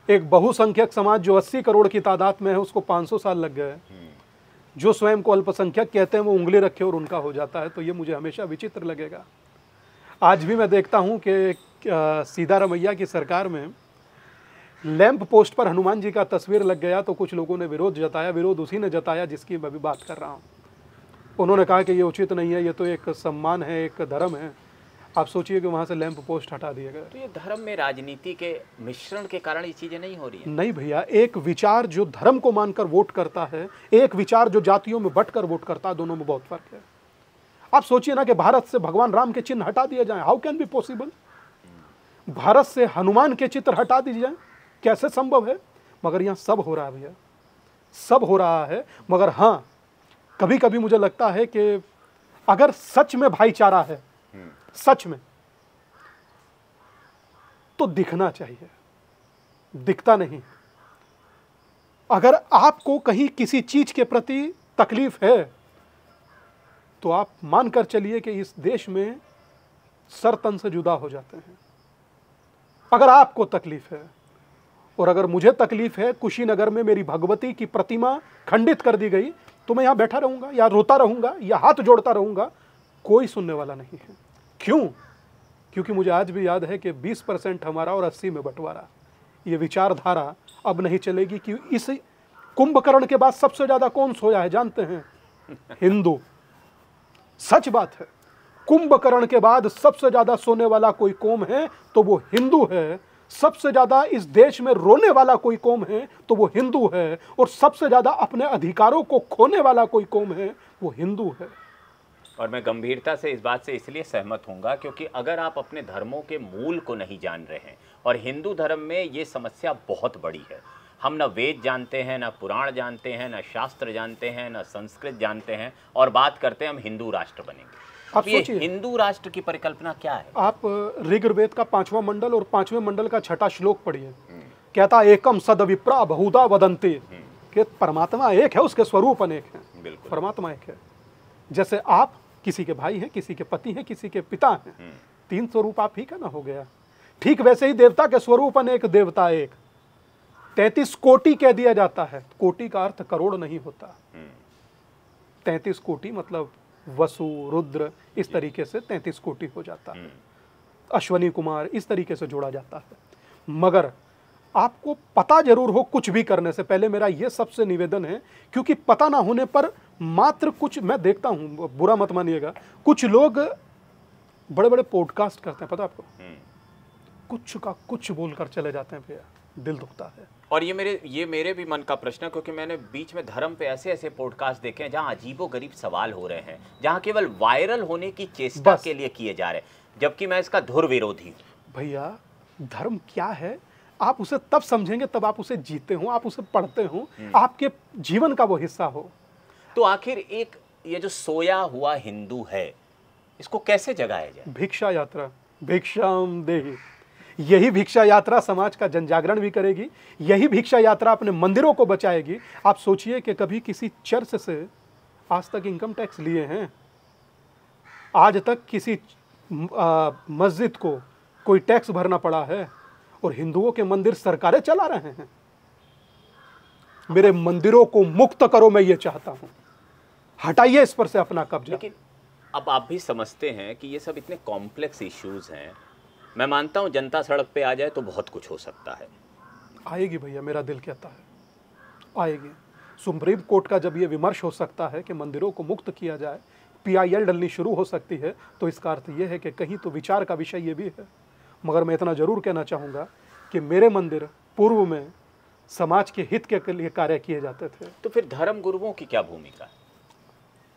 एक बहुसंख्यक समाज जो 80 करोड़ की तादाद में है, उसको 500 साल लग गए। जो स्वयं को अल्पसंख्यक कहते हैं वो उंगली रखे और उनका हो जाता है। तो ये मुझे हमेशा विचित्र लगेगा। आज भी मैं देखता हूँ कि सीतारमैया की सरकार में लैंप पोस्ट पर हनुमान जी का तस्वीर लग गया तो कुछ लोगों ने विरोध जताया। विरोध उसी ने जताया जिसकी मैं अभी बात कर रहा हूँ। उन्होंने कहा कि ये उचित नहीं है, ये तो एक सम्मान है, एक धर्म है। आप सोचिए कि वहाँ से लैंप पोस्ट हटा दिए गए। तो ये धर्म में राजनीति के मिश्रण के कारण ये चीजें नहीं हो रही हैं। नहीं भैया, एक विचार जो धर्म को मानकर वोट करता है, एक विचार जो जातियों में बंटकर वोट करता है, दोनों में बहुत फर्क है। आप सोचिए ना कि भारत से भगवान राम के चिन्ह हटा दिए जाएं, how can be possible? Bharat से हनुमान के चित्र हटा दिए जाएं, कैसे संभव है? मगर यहाँ सब हो रहा है भैया, सब हो रहा है। मगर हाँ, कभी कभी मुझे लगता है कि अगर सच में भाईचारा है, सच में, तो दिखना चाहिए, दिखता नहीं। अगर आपको कहीं किसी चीज के प्रति तकलीफ है तो आप मानकर चलिए कि इस देश में सर तन से जुदा हो जाते हैं। अगर आपको तकलीफ है, और अगर मुझे तकलीफ है, कुशीनगर में मेरी भगवती की प्रतिमा खंडित कर दी गई, तो मैं यहां बैठा रहूंगा या रोता रहूंगा या हाथ जोड़ता रहूंगा, कोई सुनने वाला नहीं है। क्यों? क्योंकि मुझे आज भी याद है कि 20% हमारा और 80 में बंटवारा। ये विचारधारा अब नहीं चलेगी कि इस कुंभकर्ण के बाद सबसे ज्यादा कौन सोया है जानते हैं? हिंदू। सच बात है, कुंभकर्ण के बाद सबसे ज्यादा सोने वाला कोई कौम है तो वो हिंदू है। सबसे ज्यादा इस देश में रोने वाला कोई कौम है तो वो हिंदू है। और सबसे ज्यादा अपने अधिकारों को खोने वाला कोई कौम है वो हिंदू है। और मैं गंभीरता से इस बात से इसलिए सहमत हूँगा क्योंकि अगर आप अपने धर्मों के मूल को नहीं जान रहे हैं, और हिंदू धर्म में ये समस्या बहुत बड़ी है। हम ना वेद जानते हैं, ना पुराण जानते हैं, ना शास्त्र जानते हैं, ना संस्कृत जानते हैं, और बात करते हैं हम हिंदू राष्ट्र बनेंगे। आप ये सोचिए, हिंदू राष्ट्र की परिकल्पना क्या है? आप ऋग्वेद का 5वां मंडल और 5वें मंडल का 6ठा श्लोक पढ़िए। कहता एकम सद विप्रा बहुधा वदंती, कि परमात्मा एक है, उसके स्वरूप अनेक हैं। बिल्कुल। परमात्मा एक है। जैसे आप किसी के भाई हैं, किसी के पति हैं, किसी के पिता हैं। 3 स्वरूप आप ही का ना हो गया। ठीक वैसे ही देवता के स्वरूप अनेक, देवता एक। 33 कोटि कह दिया जाता है, कोटि का अर्थ करोड़ नहीं होता। 33 कोटि मतलब वसु, रुद्र, इस तरीके से 33 कोटि हो जाता है। अश्वनी कुमार, इस तरीके से जोड़ा जाता है। मगर आपको पता जरूर हो कुछ भी करने से पहले, मेरा यह सबसे निवेदन है, क्योंकि पता ना होने पर मात्र कुछ, मैं देखता हूं, बुरा मत मानिएगा, कुछ लोग बड़े बड़े पॉडकास्ट करते हैं, पता आपको, कुछ का कुछ बोलकर चले जाते हैं, भैया दिल दुखता है। और ये मेरे भी मन का प्रश्न है, क्योंकि मैंने बीच में धर्म पे ऐसे ऐसे पॉडकास्ट देखे हैं जहां अजीबोगरीब सवाल हो रहे हैं, जहां केवल वायरल होने की चेष्टा के लिए किए जा रहे हैं, जबकि मैं इसका धुर विरोधी हूं। भैया धर्म क्या है आप उसे तब समझेंगे तब आप उसे जीते हो, आप उसे पढ़ते हो, आपके जीवन का वो हिस्सा हो। तो आखिर एक ये जो सोया हुआ हिंदू है, इसको कैसे जगाया जाए? भिक्षा यात्रा, भिक्षाम देहि, यही भिक्षा यात्रा समाज का जनजागरण भी करेगी, यही भिक्षा यात्रा अपने मंदिरों को बचाएगी। आप सोचिए कि कभी किसी चर्च से आज तक इनकम टैक्स लिए हैं? आज तक किसी मस्जिद को कोई टैक्स भरना पड़ा है? और हिंदुओं के मंदिर सरकारें चला रहे हैं। मेरे मंदिरों को मुक्त करो, मैं ये चाहता हूं, हटाइए इस पर से अपना कब्जा। लेकिन अब आप भी समझते हैं कि ये सब इतने कॉम्प्लेक्स इश्यूज हैं। मैं मानता हूं जनता सड़क पे आ जाए तो बहुत कुछ हो सकता है। आएगी भैया, मेरा दिल कहता है आएगी। सुप्रीम कोर्ट का जब ये विमर्श हो सकता है कि मंदिरों को मुक्त किया जाए, PIL डलनी शुरू हो सकती है, तो इसका अर्थ ये है कि कहीं तो विचार का विषय ये भी है। मगर मैं इतना जरूर कहना चाहूँगा कि मेरे मंदिर पूर्व में समाज के हित के लिए कार्य किए जाते थे। तो फिर धर्म गुरुओं की क्या भूमिका है?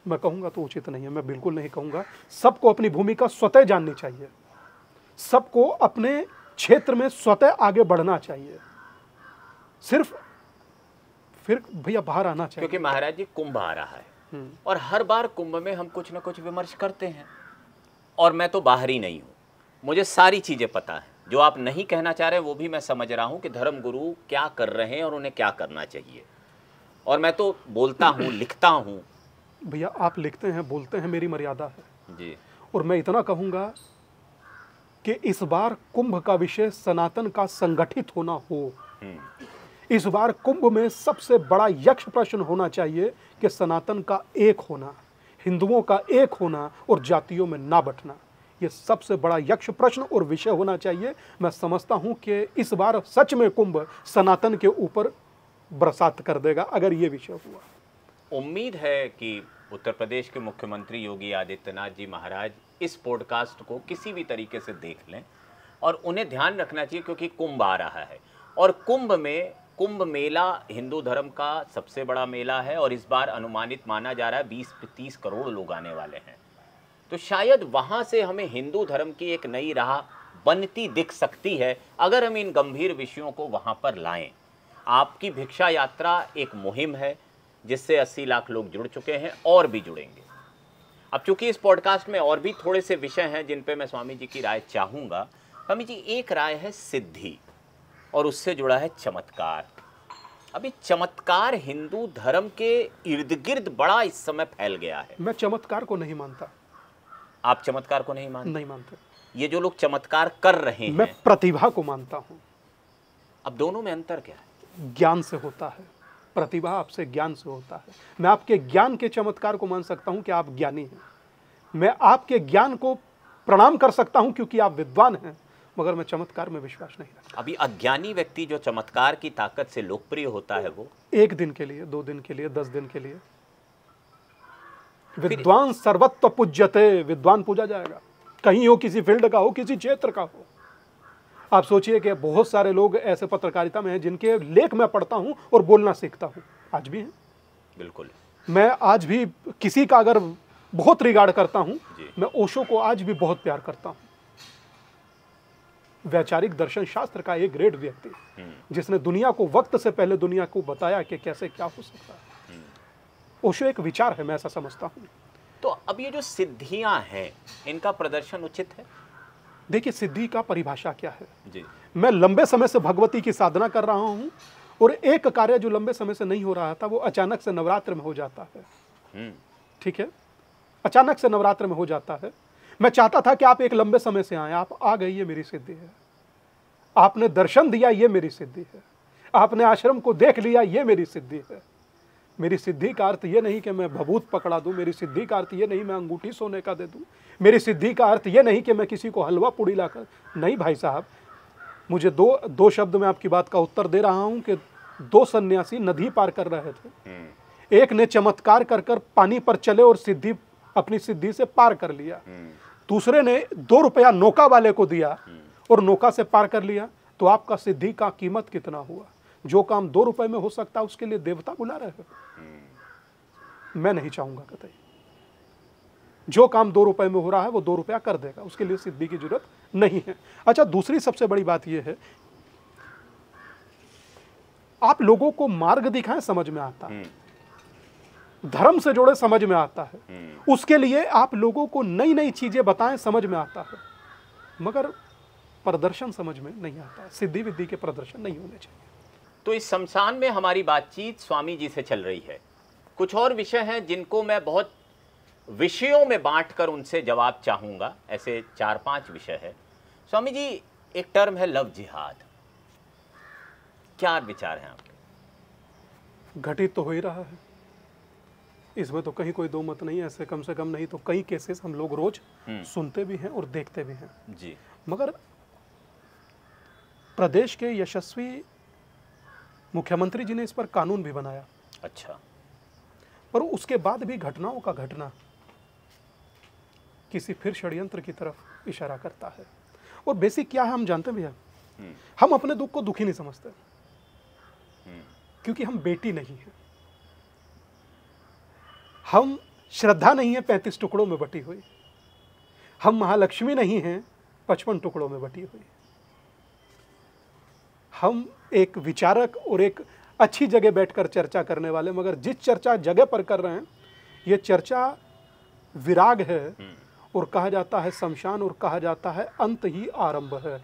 मैं कहूँगा तो उचित नहीं है, मैं बिल्कुल नहीं कहूँगा। सबको अपनी भूमिका स्वतः जाननी चाहिए, सबको अपने क्षेत्र में स्वतः आगे बढ़ना चाहिए, सिर्फ फिर भैया बाहर आना चाहिए। क्योंकि महाराज जी कुंभ आ रहा है और हर बार कुंभ में हम कुछ ना कुछ विमर्श करते हैं, और मैं तो बाहरी नहीं हूँ, मुझे सारी चीज़ें पता है। जो आप नहीं कहना चाह रहे वो भी मैं समझ रहा हूँ कि धर्म गुरु क्या कर रहे हैं और उन्हें क्या करना चाहिए। और मैं तो बोलता हूँ, लिखता हूँ। भैया आप लिखते हैं, बोलते हैं, मेरी मर्यादा है जी। और मैं इतना कहूँगा कि इस बार कुंभ का विषय सनातन का संगठित होना हो। इस बार कुंभ में सबसे बड़ा यक्ष प्रश्न होना चाहिए कि सनातन का एक होना, हिंदुओं का एक होना और जातियों में ना बंटना। ये सबसे बड़ा यक्ष प्रश्न और विषय होना चाहिए। मैं समझता हूं कि इस बार सच में कुंभ सनातन के ऊपर बरसात कर देगा अगर ये विषय हुआ। उम्मीद है कि उत्तर प्रदेश के मुख्यमंत्री योगी आदित्यनाथ जी महाराज इस पॉडकास्ट को किसी भी तरीके से देख लें, और उन्हें ध्यान रखना चाहिए क्योंकि कुंभ आ रहा है, और कुंभ मेला हिंदू धर्म का सबसे बड़ा मेला है, और इस बार अनुमानित माना जा रहा है 20-30 करोड़ लोग आने वाले हैं। तो शायद वहाँ से हमें हिंदू धर्म की एक नई राह बनती दिख सकती है अगर हम इन गंभीर विषयों को वहाँ पर लाएं। आपकी भिक्षा यात्रा एक मुहिम है जिससे 80 लाख लोग जुड़ चुके हैं और भी जुड़ेंगे। अब चूंकि इस पॉडकास्ट में और भी थोड़े से विषय हैं जिन पे मैं स्वामी जी की राय चाहूँगा। स्वामी जी, एक राय है सिद्धि और उससे जुड़ा है चमत्कार। अभी चमत्कार हिंदू धर्म के इर्द गिर्द बड़ा इस समय फैल गया है। मैं चमत्कार को नहीं मानता। आप चमत्कार को नहीं मानते? नहीं मानते। ये जो लोग चमत्कार कर रहे हैं, मैं प्रतिभा को मानता हूँ। अब दोनों में अंतर क्या है? ज्ञान से होता है, प्रतिभा आपसे ज्ञान से होता है। मैं आपके ज्ञान के चमत्कार को मान सकता हूं कि आप ज्ञानी हैं, मैं आपके ज्ञान को प्रणाम कर सकता हूं क्योंकि आप विद्वान हैं, मगर मैं चमत्कार में विश्वास नहीं रखता। अभी अज्ञानी व्यक्ति जो चमत्कार की ताकत से लोकप्रिय होता है वो 1 दिन के लिए, 2 दिन के लिए, 10 दिन के लिए। विद्वान सर्वत्र पूज्यते, विद्वान पूजा जाएगा, कहीं हो, किसी फील्ड का हो, किसी क्षेत्र का हो। आप सोचिए कि बहुत सारे लोग ऐसे पत्रकारिता में हैं जिनके लेख मैं पढ़ता हूं और बोलना सीखता हूं, आज भी हैं। बिल्कुल। मैं आज भी किसी का अगर बहुत रिगार्ड करता हूं, मैं ओशो को आज भी बहुत प्यार करता हूं। वैचारिक दर्शन शास्त्र का एक ग्रेट व्यक्ति जिसने दुनिया को वक्त से पहले दुनिया को बताया कि कैसे क्या हो सकता है। ओशो एक विचार है, मैं ऐसा समझता हूं। तो अब ये जो सिद्धियां हैं, इनका प्रदर्शन उचित है? देखिए, सिद्धि का परिभाषा क्या है जी। मैं लंबे समय से भगवती की साधना कर रहा हूं और एक कार्य जो लंबे समय से नहीं हो रहा था वो अचानक से नवरात्र में हो जाता है। ठीक है, अचानक से नवरात्र में हो जाता है। मैं चाहता था कि आप एक लंबे समय से आए, आप आ गए, ये मेरी सिद्धि है। आपने दर्शन दिया, ये मेरी सिद्धि है। आपने आश्रम को देख लिया, ये मेरी सिद्धि है। मेरी सिद्धि का अर्थ ये नहीं कि मैं भभूत पकड़ा दूं, मेरी सिद्धि का अर्थ ये नहीं मैं अंगूठी सोने का दे दूं, मेरी सिद्धि का अर्थ ये नहीं कि मैं किसी को हलवा पूड़ी लाकर, नहीं भाई साहब। मुझे दो शब्द में आपकी बात का उत्तर दे रहा हूं कि 2 सन्यासी नदी पार कर रहे थे। एक ने चमत्कार कर कर पानी पर चले और अपनी सिद्धि से पार कर लिया। दूसरे ने 2 रुपया नौका वाले को दिया और नौका से पार कर लिया। तो आपका सिद्धि का कीमत कितना हुआ? जो काम 2 रुपए में हो सकता है उसके लिए देवता बुला रहे हो। मैं नहीं चाहूंगा कतई। जो काम 2 रुपए में हो रहा है वो 2 रुपया कर देगा, उसके लिए सिद्धि की जरूरत नहीं है। अच्छा, दूसरी सबसे बड़ी बात यह है, आप लोगों को मार्ग दिखाएं, समझ में आता है, धर्म से जुड़े समझ में आता है। उसके लिए आप लोगों को नई नई चीजें बताएं, समझ में आता है, मगर प्रदर्शन समझ में नहीं आता है। सिद्धि विद्धि के प्रदर्शन नहीं होने चाहिए। तो इस शमशान में हमारी बातचीत स्वामी जी से चल रही है। कुछ और विषय हैं जिनको मैं बहुत विषयों में बांटकर उनसे जवाब चाहूंगा। ऐसे 4-5 विषय है। स्वामी जी, एक टर्म है लव जिहाद, क्या विचार हैं आपके? घटित तो हो ही रहा है, इसमें तो कहीं कोई दो मत नहीं है। ऐसे कम से कम नहीं तो कई केसेस हम लोग रोज सुनते भी हैं और देखते भी हैं जी। मगर प्रदेश के यशस्वी मुख्यमंत्री जी ने इस पर कानून भी बनाया। अच्छा। पर उसके बाद भी घटनाओं का घटना किसी फिर षड्यंत्र की तरफ इशारा करता है। और बेसिक क्या है हम जानते भैया, हम अपने दुख को दुखी नहीं समझते, क्योंकि हम बेटी नहीं है, हम श्रद्धा नहीं है 35 टुकड़ों में बटी हुई, हम महालक्ष्मी नहीं हैं 55 टुकड़ों में बटी हुई। हम एक विचारक और एक अच्छी जगह बैठकर चर्चा करने वाले, मगर जिस चर्चा जगह पर कर रहे हैं ये चर्चा विराग है, और कहा जाता है शमशान, और कहा जाता है अंत ही आरंभ है।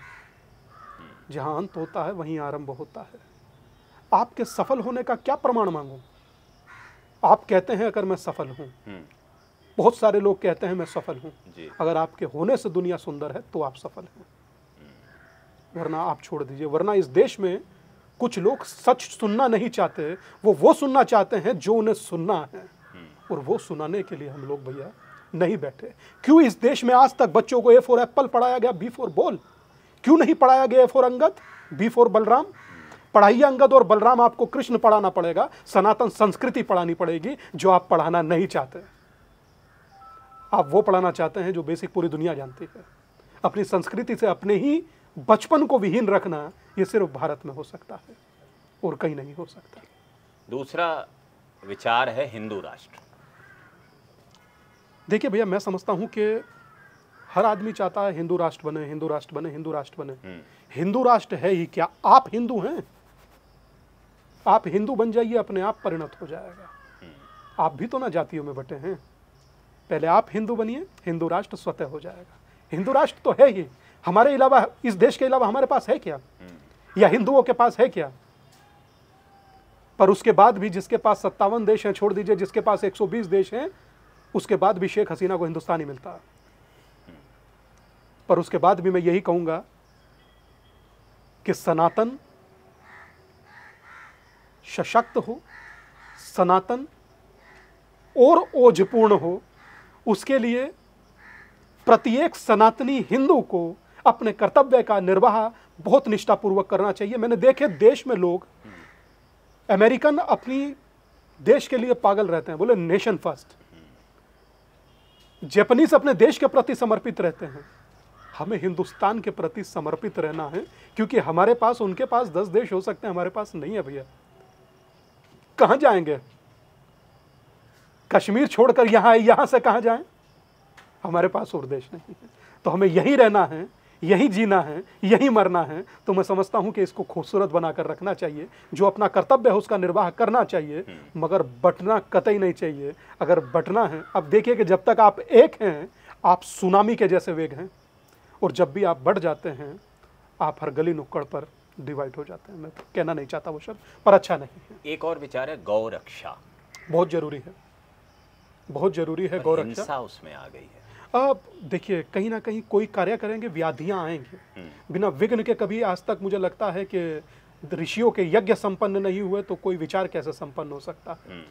जहां अंत होता है वहीं आरंभ होता है। आपके सफल होने का क्या प्रमाण मांगूं? आप कहते हैं अगर मैं सफल हूं, बहुत सारे लोग कहते हैं मैं सफल हूं। अगर आपके होने से दुनिया सुंदर है तो आप सफल हैं, वरना आप छोड़ दीजिए। वरना इस देश में कुछ लोग सच सुनना नहीं चाहते, वो सुनना चाहते हैं जो उन्हें सुनना है, और वो सुनाने के लिए हम लोग भैया नहीं बैठे। क्यों इस देश में आज तक बच्चों को A फॉर एप्पल पढ़ाया गया, B फॉर बॉल? क्यों नहीं पढ़ाया गया A for Angad, B for Balram? पढ़ाइए अंगद और बलराम, आपको कृष्ण पढ़ाना पड़ेगा, सनातन संस्कृति पढ़ानी पड़ेगी, जो आप पढ़ाना नहीं चाहते। आप वो पढ़ाना चाहते हैं जो बेसिक पूरी दुनिया जानती है। अपनी संस्कृति से अपने ही बचपन को विहीन रखना, ये सिर्फ भारत में हो सकता है और कहीं नहीं हो सकता। दूसरा विचार है हिंदू राष्ट्र। देखिए भैया, मैं समझता हूं कि हर आदमी चाहता है हिंदू राष्ट्र बने, हिंदू राष्ट्र बने, हिंदू राष्ट्र बने। हिंदू राष्ट्र है ही क्या? आप हिंदू हैं, आप हिंदू बन जाइए, अपने आप परिणत हो जाएगा। आप भी तो ना जातियों में बटे हैं, पहले आप हिंदू बनिए, हिंदू राष्ट्र स्वतः हो जाएगा। हिंदू राष्ट्र तो है ही, हमारे अलावा, इस देश के अलावा हमारे पास है क्या, या हिंदुओं के पास है क्या? पर उसके बाद भी जिसके पास 57 देश हैं, छोड़ दीजिए जिसके पास 120 देश हैं, उसके बाद भी शेख हसीना को हिंदुस्तान ही मिलता है। पर उसके बाद भी मैं यही कहूंगा कि सनातन सशक्त हो, सनातन और ओजपूर्ण हो। उसके लिए प्रत्येक सनातनी हिंदू को अपने कर्तव्य का निर्वाह बहुत निष्ठापूर्वक करना चाहिए। मैंने देखे देश में लोग, अमेरिकन अपनी देश के लिए पागल रहते हैं, बोले नेशन फर्स्ट। जापानीज अपने देश के प्रति समर्पित रहते हैं। हमें हिंदुस्तान के प्रति समर्पित रहना है, क्योंकि हमारे पास, उनके पास 10 देश हो सकते हैं, हमारे पास नहीं है भैया। कहां जाएंगे? कश्मीर छोड़कर यहां से कहां जाएं? हमारे पास और देश नहीं है। तो हमें यहीं रहना है, यहीं जीना है, यहीं मरना है। तो मैं समझता हूं कि इसको खूबसूरत बनाकर रखना चाहिए। जो अपना कर्तव्य है उसका निर्वाह करना चाहिए, मगर बंटना कतई नहीं चाहिए। अगर बंटना है, अब देखिए कि जब तक आप एक हैं, आप सुनामी के जैसे वेग हैं, और जब भी आप बढ़ जाते हैं, आप हर गली नुक्कड़ पर डिवाइड हो जाते हैं। मैं कहना नहीं चाहता वो शब्द, पर अच्छा नहीं है। एक और विचार है गौ रक्षा। बहुत जरूरी है। बहुत जरूरी है गौरक्षा। हिंसा उसमें आ गई है। अब देखिए, कहीं ना कहीं कोई कार्य करेंगे, व्याधियां आएंगी। बिना विघ्न के कभी आज तक मुझे लगता है कि ऋषियों के यज्ञ संपन्न नहीं हुए तो कोई विचार कैसे संपन्न हो सकता है।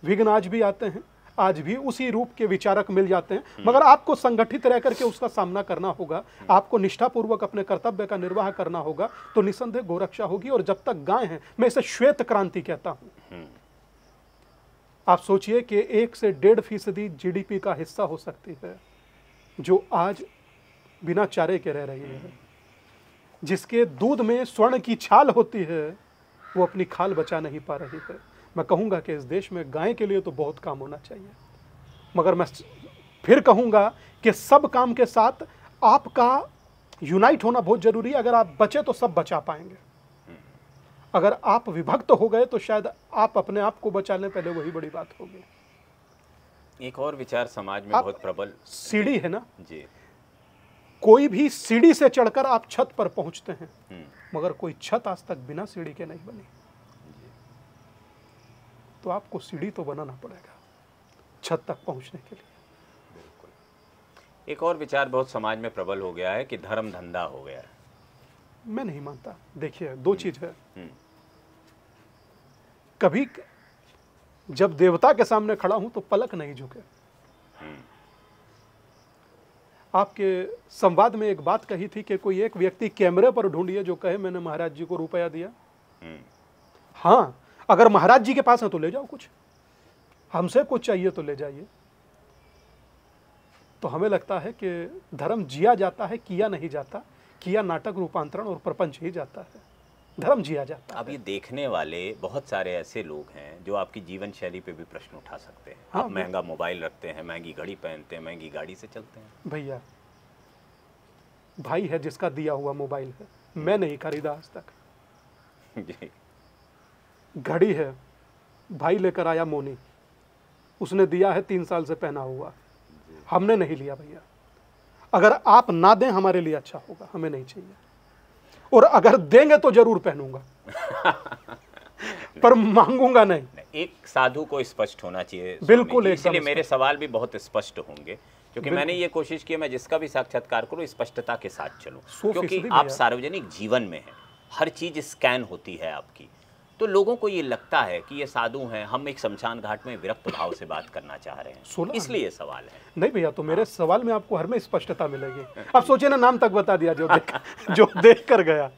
विघ्न आज भी आते हैं, आज भी उसी रूप के विचारक मिल जाते हैं, मगर आपको संगठित रह करके उसका सामना करना होगा, आपको निष्ठापूर्वक अपने कर्तव्य का निर्वाह करना होगा, तो निसंदेह गोरक्षा होगी। और जब तक गाय हैं, मैं इसे श्वेत क्रांति कहता हूं। आप सोचिए कि 1 से 1.5% जीडीपी का हिस्सा हो सकती है जो आज बिना चारे के रह रही है। जिसके दूध में स्वर्ण की छाल होती है, वो अपनी खाल बचा नहीं पा रही है। मैं कहूंगा कि इस देश में गाय के लिए तो बहुत काम होना चाहिए, मगर मैं फिर कहूंगा कि सब काम के साथ आपका यूनाइट होना बहुत जरूरी है। अगर आप बचे तो सब बचा पाएंगे, अगर आप विभक्त हो गए तो शायद आप अपने आप को बचा लें, पहले वही बड़ी बात होगी। एक और विचार समाज में बहुत प्रबल, सीढ़ी है ना जी, कोई भी सीढ़ी से चढ़कर आप छत पर पहुंचते हैं, मगर कोई छत आज तक बिना सीढ़ी के नहीं बनी। तो आपको सीढ़ी तो बनाना पड़ेगा छत तक पहुंचने के लिए। एक और विचार बहुत समाज में प्रबल हो गया है कि धर्म धंधा हो गया है। मैं नहीं मानता। देखिए, 2 चीज है। कभी जब देवता के सामने खड़ा हूं तो पलक नहीं झुके। आपके संवाद में एक बात कही थी कि कोई एक व्यक्ति कैमरे पर ढूंढिए जो कहे मैंने महाराज जी को रुपया दिया। हाँ, अगर महाराज जी के पास है तो ले जाओ, कुछ हमसे कुछ चाहिए तो ले जाइए। तो हमें लगता है कि धर्म जिया जाता है, किया नहीं जाता। किया नाटक, रूपांतरण और प्रपंच ही जाता है, धर्म जिया जाता है। अब ये देखने वाले बहुत सारे ऐसे लोग हैं जो आपकी जीवन शैली पे भी प्रश्न उठा सकते हैं। हाँ, आप महंगा मोबाइल रखते हैं, महंगी घड़ी पहनते हैं, महंगी गाड़ी से चलते हैं। भैया, भाई है जिसका दिया हुआ मोबाइल है, मैं नहीं खरीदा आज तक। जी। घड़ी है, भाई लेकर आया मोनी, उसने दिया है 3 साल से पहना हुआ, हमने नहीं लिया भैया। अगर आप ना दें हमारे लिए अच्छा होगा, हमें नहीं चाहिए। और अगर देंगे तो जरूर पहनूंगा पर मांगूंगा नहीं। एक साधु को स्पष्ट होना चाहिए। बिल्कुल, इसलिए मेरे सवाल भी बहुत स्पष्ट होंगे, क्योंकि मैंने ये कोशिश की मैं जिसका भी साक्षात्कार करूं स्पष्टता के साथ चलूं, क्योंकि आप सार्वजनिक जीवन में हैं, हर चीज स्कैन होती है आपकी। तो लोगों को ये लगता है कि ये साधु हैं, हम एक शमशान घाट में विरक्त भाव से बात करना चाह रहे हैं, इसलिए सवाल है। नहीं भैया, तो मेरे सवाल में आपको हर में स्पष्टता मिलेगी। अब सोचिए ना, नाम तक बता दिया जो देख कर गया,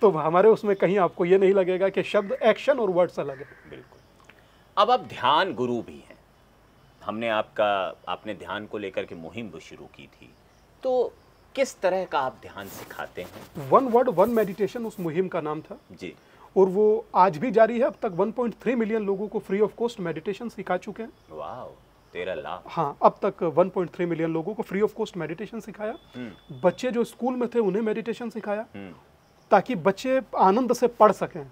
तो हमारे उसमें कहीं आपको ये नहीं लगेगा कि शब्द, एक्शन और वर्ड्स अलग है। बिल्कुल। अब आप ध्यान गुरु भी हैं। हमने आपने ध्यान को लेकर के मुहिम भी शुरू की थी, तो किस तरह का आप ध्यान सिखाते हैं? 1 वर्ड 1 मेडिटेशन उस मुहिम का नाम था जी, और वो आज भी जारी है। अब तक 1.3 मिलियन लोगों को फ्री ऑफ कॉस्ट मेडिटेशन सिखा चुके हैं। वाह, 13 लाख। हाँ, अब तक 1.3 मिलियन लोगों को फ्री ऑफ कॉस्ट मेडिटेशन सिखाया। बच्चे जो स्कूल में थे उन्हें मेडिटेशन सिखाया, ताकि बच्चे आनंद से पढ़ सकें,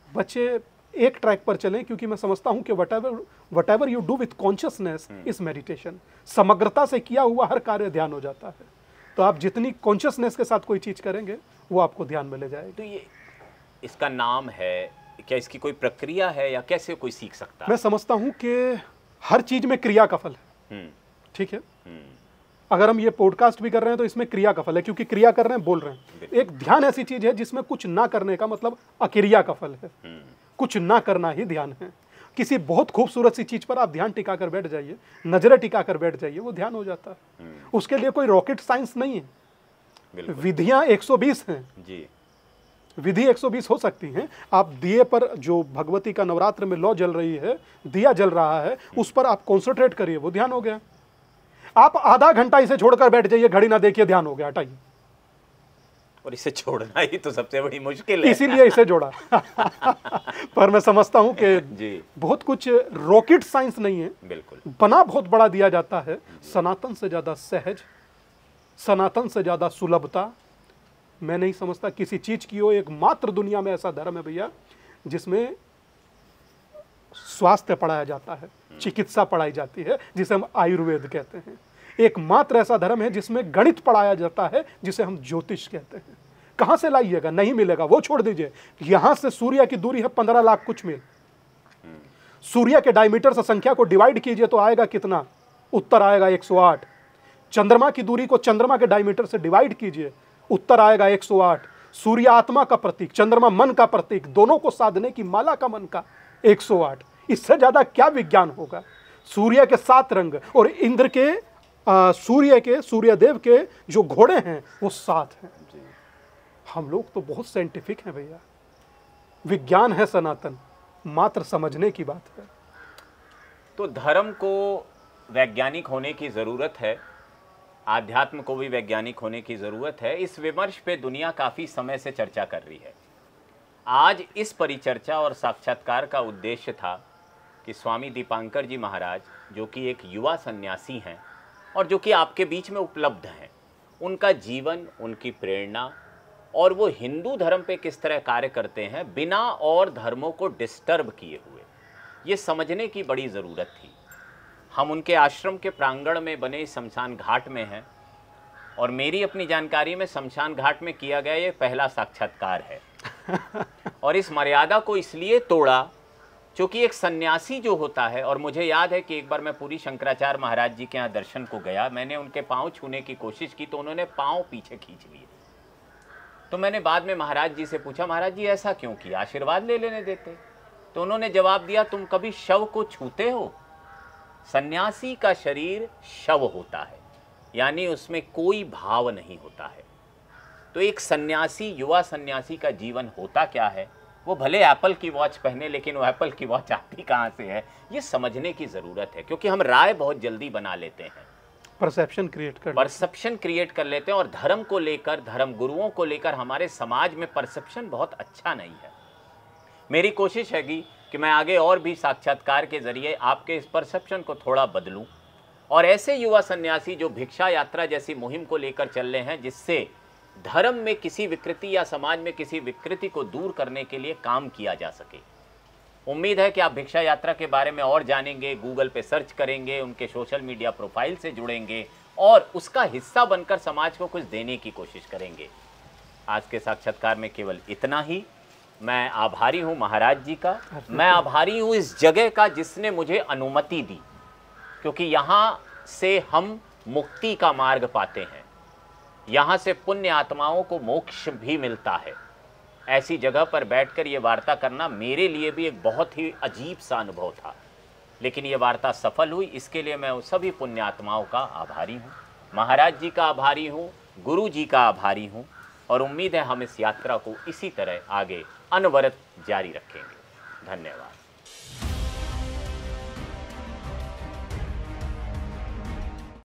बच्चे एक ट्रैक पर चलें। क्योंकि मैं समझता हूं कि what ever you do with consciousness is meditation. समग्रता से किया हुआ हर कार्य ध्यान हो जाता है। तो आप जितनी कॉन्शियसनेस के साथ कोई चीज करेंगे वो आपको ध्यान में ले जाएगी। तो ये इसका नाम है क्या, इसकी कोई प्रक्रिया है या कैसे कोई सीख सकता है? मैं समझता हूं कि हर चीज में क्रिया का फल है। ठीक है, अगर हम ये पॉडकास्ट भी कर रहे हैं तो इसमें क्रिया का फल है, क्योंकि क्रिया कर रहे हैं, बोल रहे हैं। एक ध्यान ऐसी चीज है जिसमें कुछ ना करने का मतलब अक्रिया का फल है। कुछ ना करना ही ध्यान है। किसी बहुत खूबसूरत सी चीज पर आप ध्यान टिका कर बैठ जाइए, नजरें टिका कर बैठ जाइए, वो ध्यान हो जाता है। उसके लिए कोई रॉकेट साइंस नहीं है। विधियां 120 हैं जी, विधि 120 हो सकती हैं। आप दिए पर, जो भगवती का नवरात्र में लौ जल रही है, दिया जल रहा है, उस पर आप कॉन्सेंट्रेट करिए, वो ध्यान हो गया। आप आधा घंटा इसे छोड़कर बैठ जाइए, घड़ी ना देखिए, ध्यान हो गया, हटाइए। और इसे छोड़ना ही तो सबसे बड़ी मुश्किल है, इसीलिए इसे जोड़ा। पर मैं समझता हूं कि बहुत कुछ रॉकेट साइंस नहीं है। बिल्कुल, बना बहुत बड़ा दिया जाता है। सनातन से ज्यादा सहज, सनातन से ज्यादा सुलभता मैं नहीं समझता किसी चीज की हो। एकमात्र दुनिया में ऐसा धर्म है भैया जिसमें स्वास्थ्य पढ़ाया जाता है, चिकित्सा पढ़ाई जाती है, जिसे हम आयुर्वेद कहते हैं। एकमात्र ऐसा धर्म है जिसमें गणित पढ़ाया जाता है, जिसे हम ज्योतिष कहते हैं। कहां से लाइएगा, नहीं मिलेगा, वो छोड़ दीजिए। यहां से सूर्य की दूरी है 15 लाख कुछ मील। सूर्य के डायमीटर से संख्या को डिवाइड कीजिए तो आएगा कितना? उत्तर आएगा 108। चंद्रमा की दूरी को चंद्रमा के डायमीटर से डिवाइड कीजिए, उत्तर आएगा 108। सूर्य आत्मा का प्रतीक, चंद्रमा मन का प्रतीक, दोनों को साधने की माला का मन का 108। इससे ज्यादा क्या विज्ञान होगा? सूर्य के 7 रंग और इंद्र के सूर्यदेव के जो घोड़े हैं वो 7 हैं। हम लोग तो बहुत साइंटिफिक हैं भैया। विज्ञान है सनातन, मात्र समझने की बात है। तो धर्म को वैज्ञानिक होने की ज़रूरत है, आध्यात्म को भी वैज्ञानिक होने की ज़रूरत है। इस विमर्श पे दुनिया काफ़ी समय से चर्चा कर रही है। आज इस परिचर्चा और साक्षात्कार का उद्देश्य था कि स्वामी दीपांकर जी महाराज, जो कि एक युवा सन्यासी हैं और जो कि आपके बीच में उपलब्ध हैं, उनका जीवन, उनकी प्रेरणा और वो हिंदू धर्म पे किस तरह कार्य करते हैं बिना और धर्मों को डिस्टर्ब किए हुए, ये समझने की बड़ी ज़रूरत थी। हम उनके आश्रम के प्रांगण में बने शमशान घाट में हैं और मेरी अपनी जानकारी में शमशान घाट में किया गया ये पहला साक्षात्कार है। और इस मर्यादा को इसलिए तोड़ा क्योंकि एक सन्यासी जो होता है, और मुझे याद है कि एक बार मैं पूरी शंकराचार्य महाराज जी के यहाँ दर्शन को गया, मैंने उनके पाँव छूने की कोशिश की तो उन्होंने पाँव पीछे खींच लिए। तो मैंने बाद में महाराज जी से पूछा, महाराज जी ऐसा क्यों किया, आशीर्वाद ले लेने देते। तो उन्होंने जवाब दिया, तुम कभी शव को छूते हो? सन्यासी का शरीर शव होता है, यानी उसमें कोई भाव नहीं होता है। तो एक सन्यासी, युवा सन्यासी का जीवन होता क्या है? वो भले एप्पल की वॉच पहने, लेकिन वो एप्पल की वॉच आती कहाँ से है, ये समझने की ज़रूरत है। क्योंकि हम राय बहुत जल्दी बना लेते हैं, परसेप्शन क्रिएट कर लेते हैं। और धर्म को लेकर, धर्म गुरुओं को लेकर हमारे समाज में परसेप्शन बहुत अच्छा नहीं है। मेरी कोशिश है कि मैं आगे और भी साक्षात्कार के जरिए आपके इस परसेप्शन को थोड़ा बदलूं और ऐसे युवा सन्यासी जो भिक्षा यात्रा जैसी मुहिम को लेकर चल रहे हैं, जिससे धर्म में किसी विकृति या समाज में किसी विकृति को दूर करने के लिए काम किया जा सके। उम्मीद है कि आप भिक्षा यात्रा के बारे में और जानेंगे, गूगल पे सर्च करेंगे, उनके सोशल मीडिया प्रोफाइल से जुड़ेंगे और उसका हिस्सा बनकर समाज को कुछ देने की कोशिश करेंगे। आज के साक्षात्कार में केवल इतना ही। मैं आभारी हूँ महाराज जी का, मैं आभारी हूँ इस जगह का जिसने मुझे अनुमति दी, क्योंकि यहाँ से हम मुक्ति का मार्ग पाते हैं, यहाँ से पुण्य आत्माओं को मोक्ष भी मिलता है। ऐसी जगह पर बैठकर ये वार्ता करना मेरे लिए भी एक बहुत ही अजीब सा अनुभव था, लेकिन ये वार्ता सफल हुई। इसके लिए मैं उन सभी पुण्य आत्माओं का आभारी हूँ, महाराज जी का आभारी हूँ, गुरु जी का आभारी हूँ और उम्मीद है हम इस यात्रा को इसी तरह आगे अनवरत जारी रखेंगे। धन्यवाद।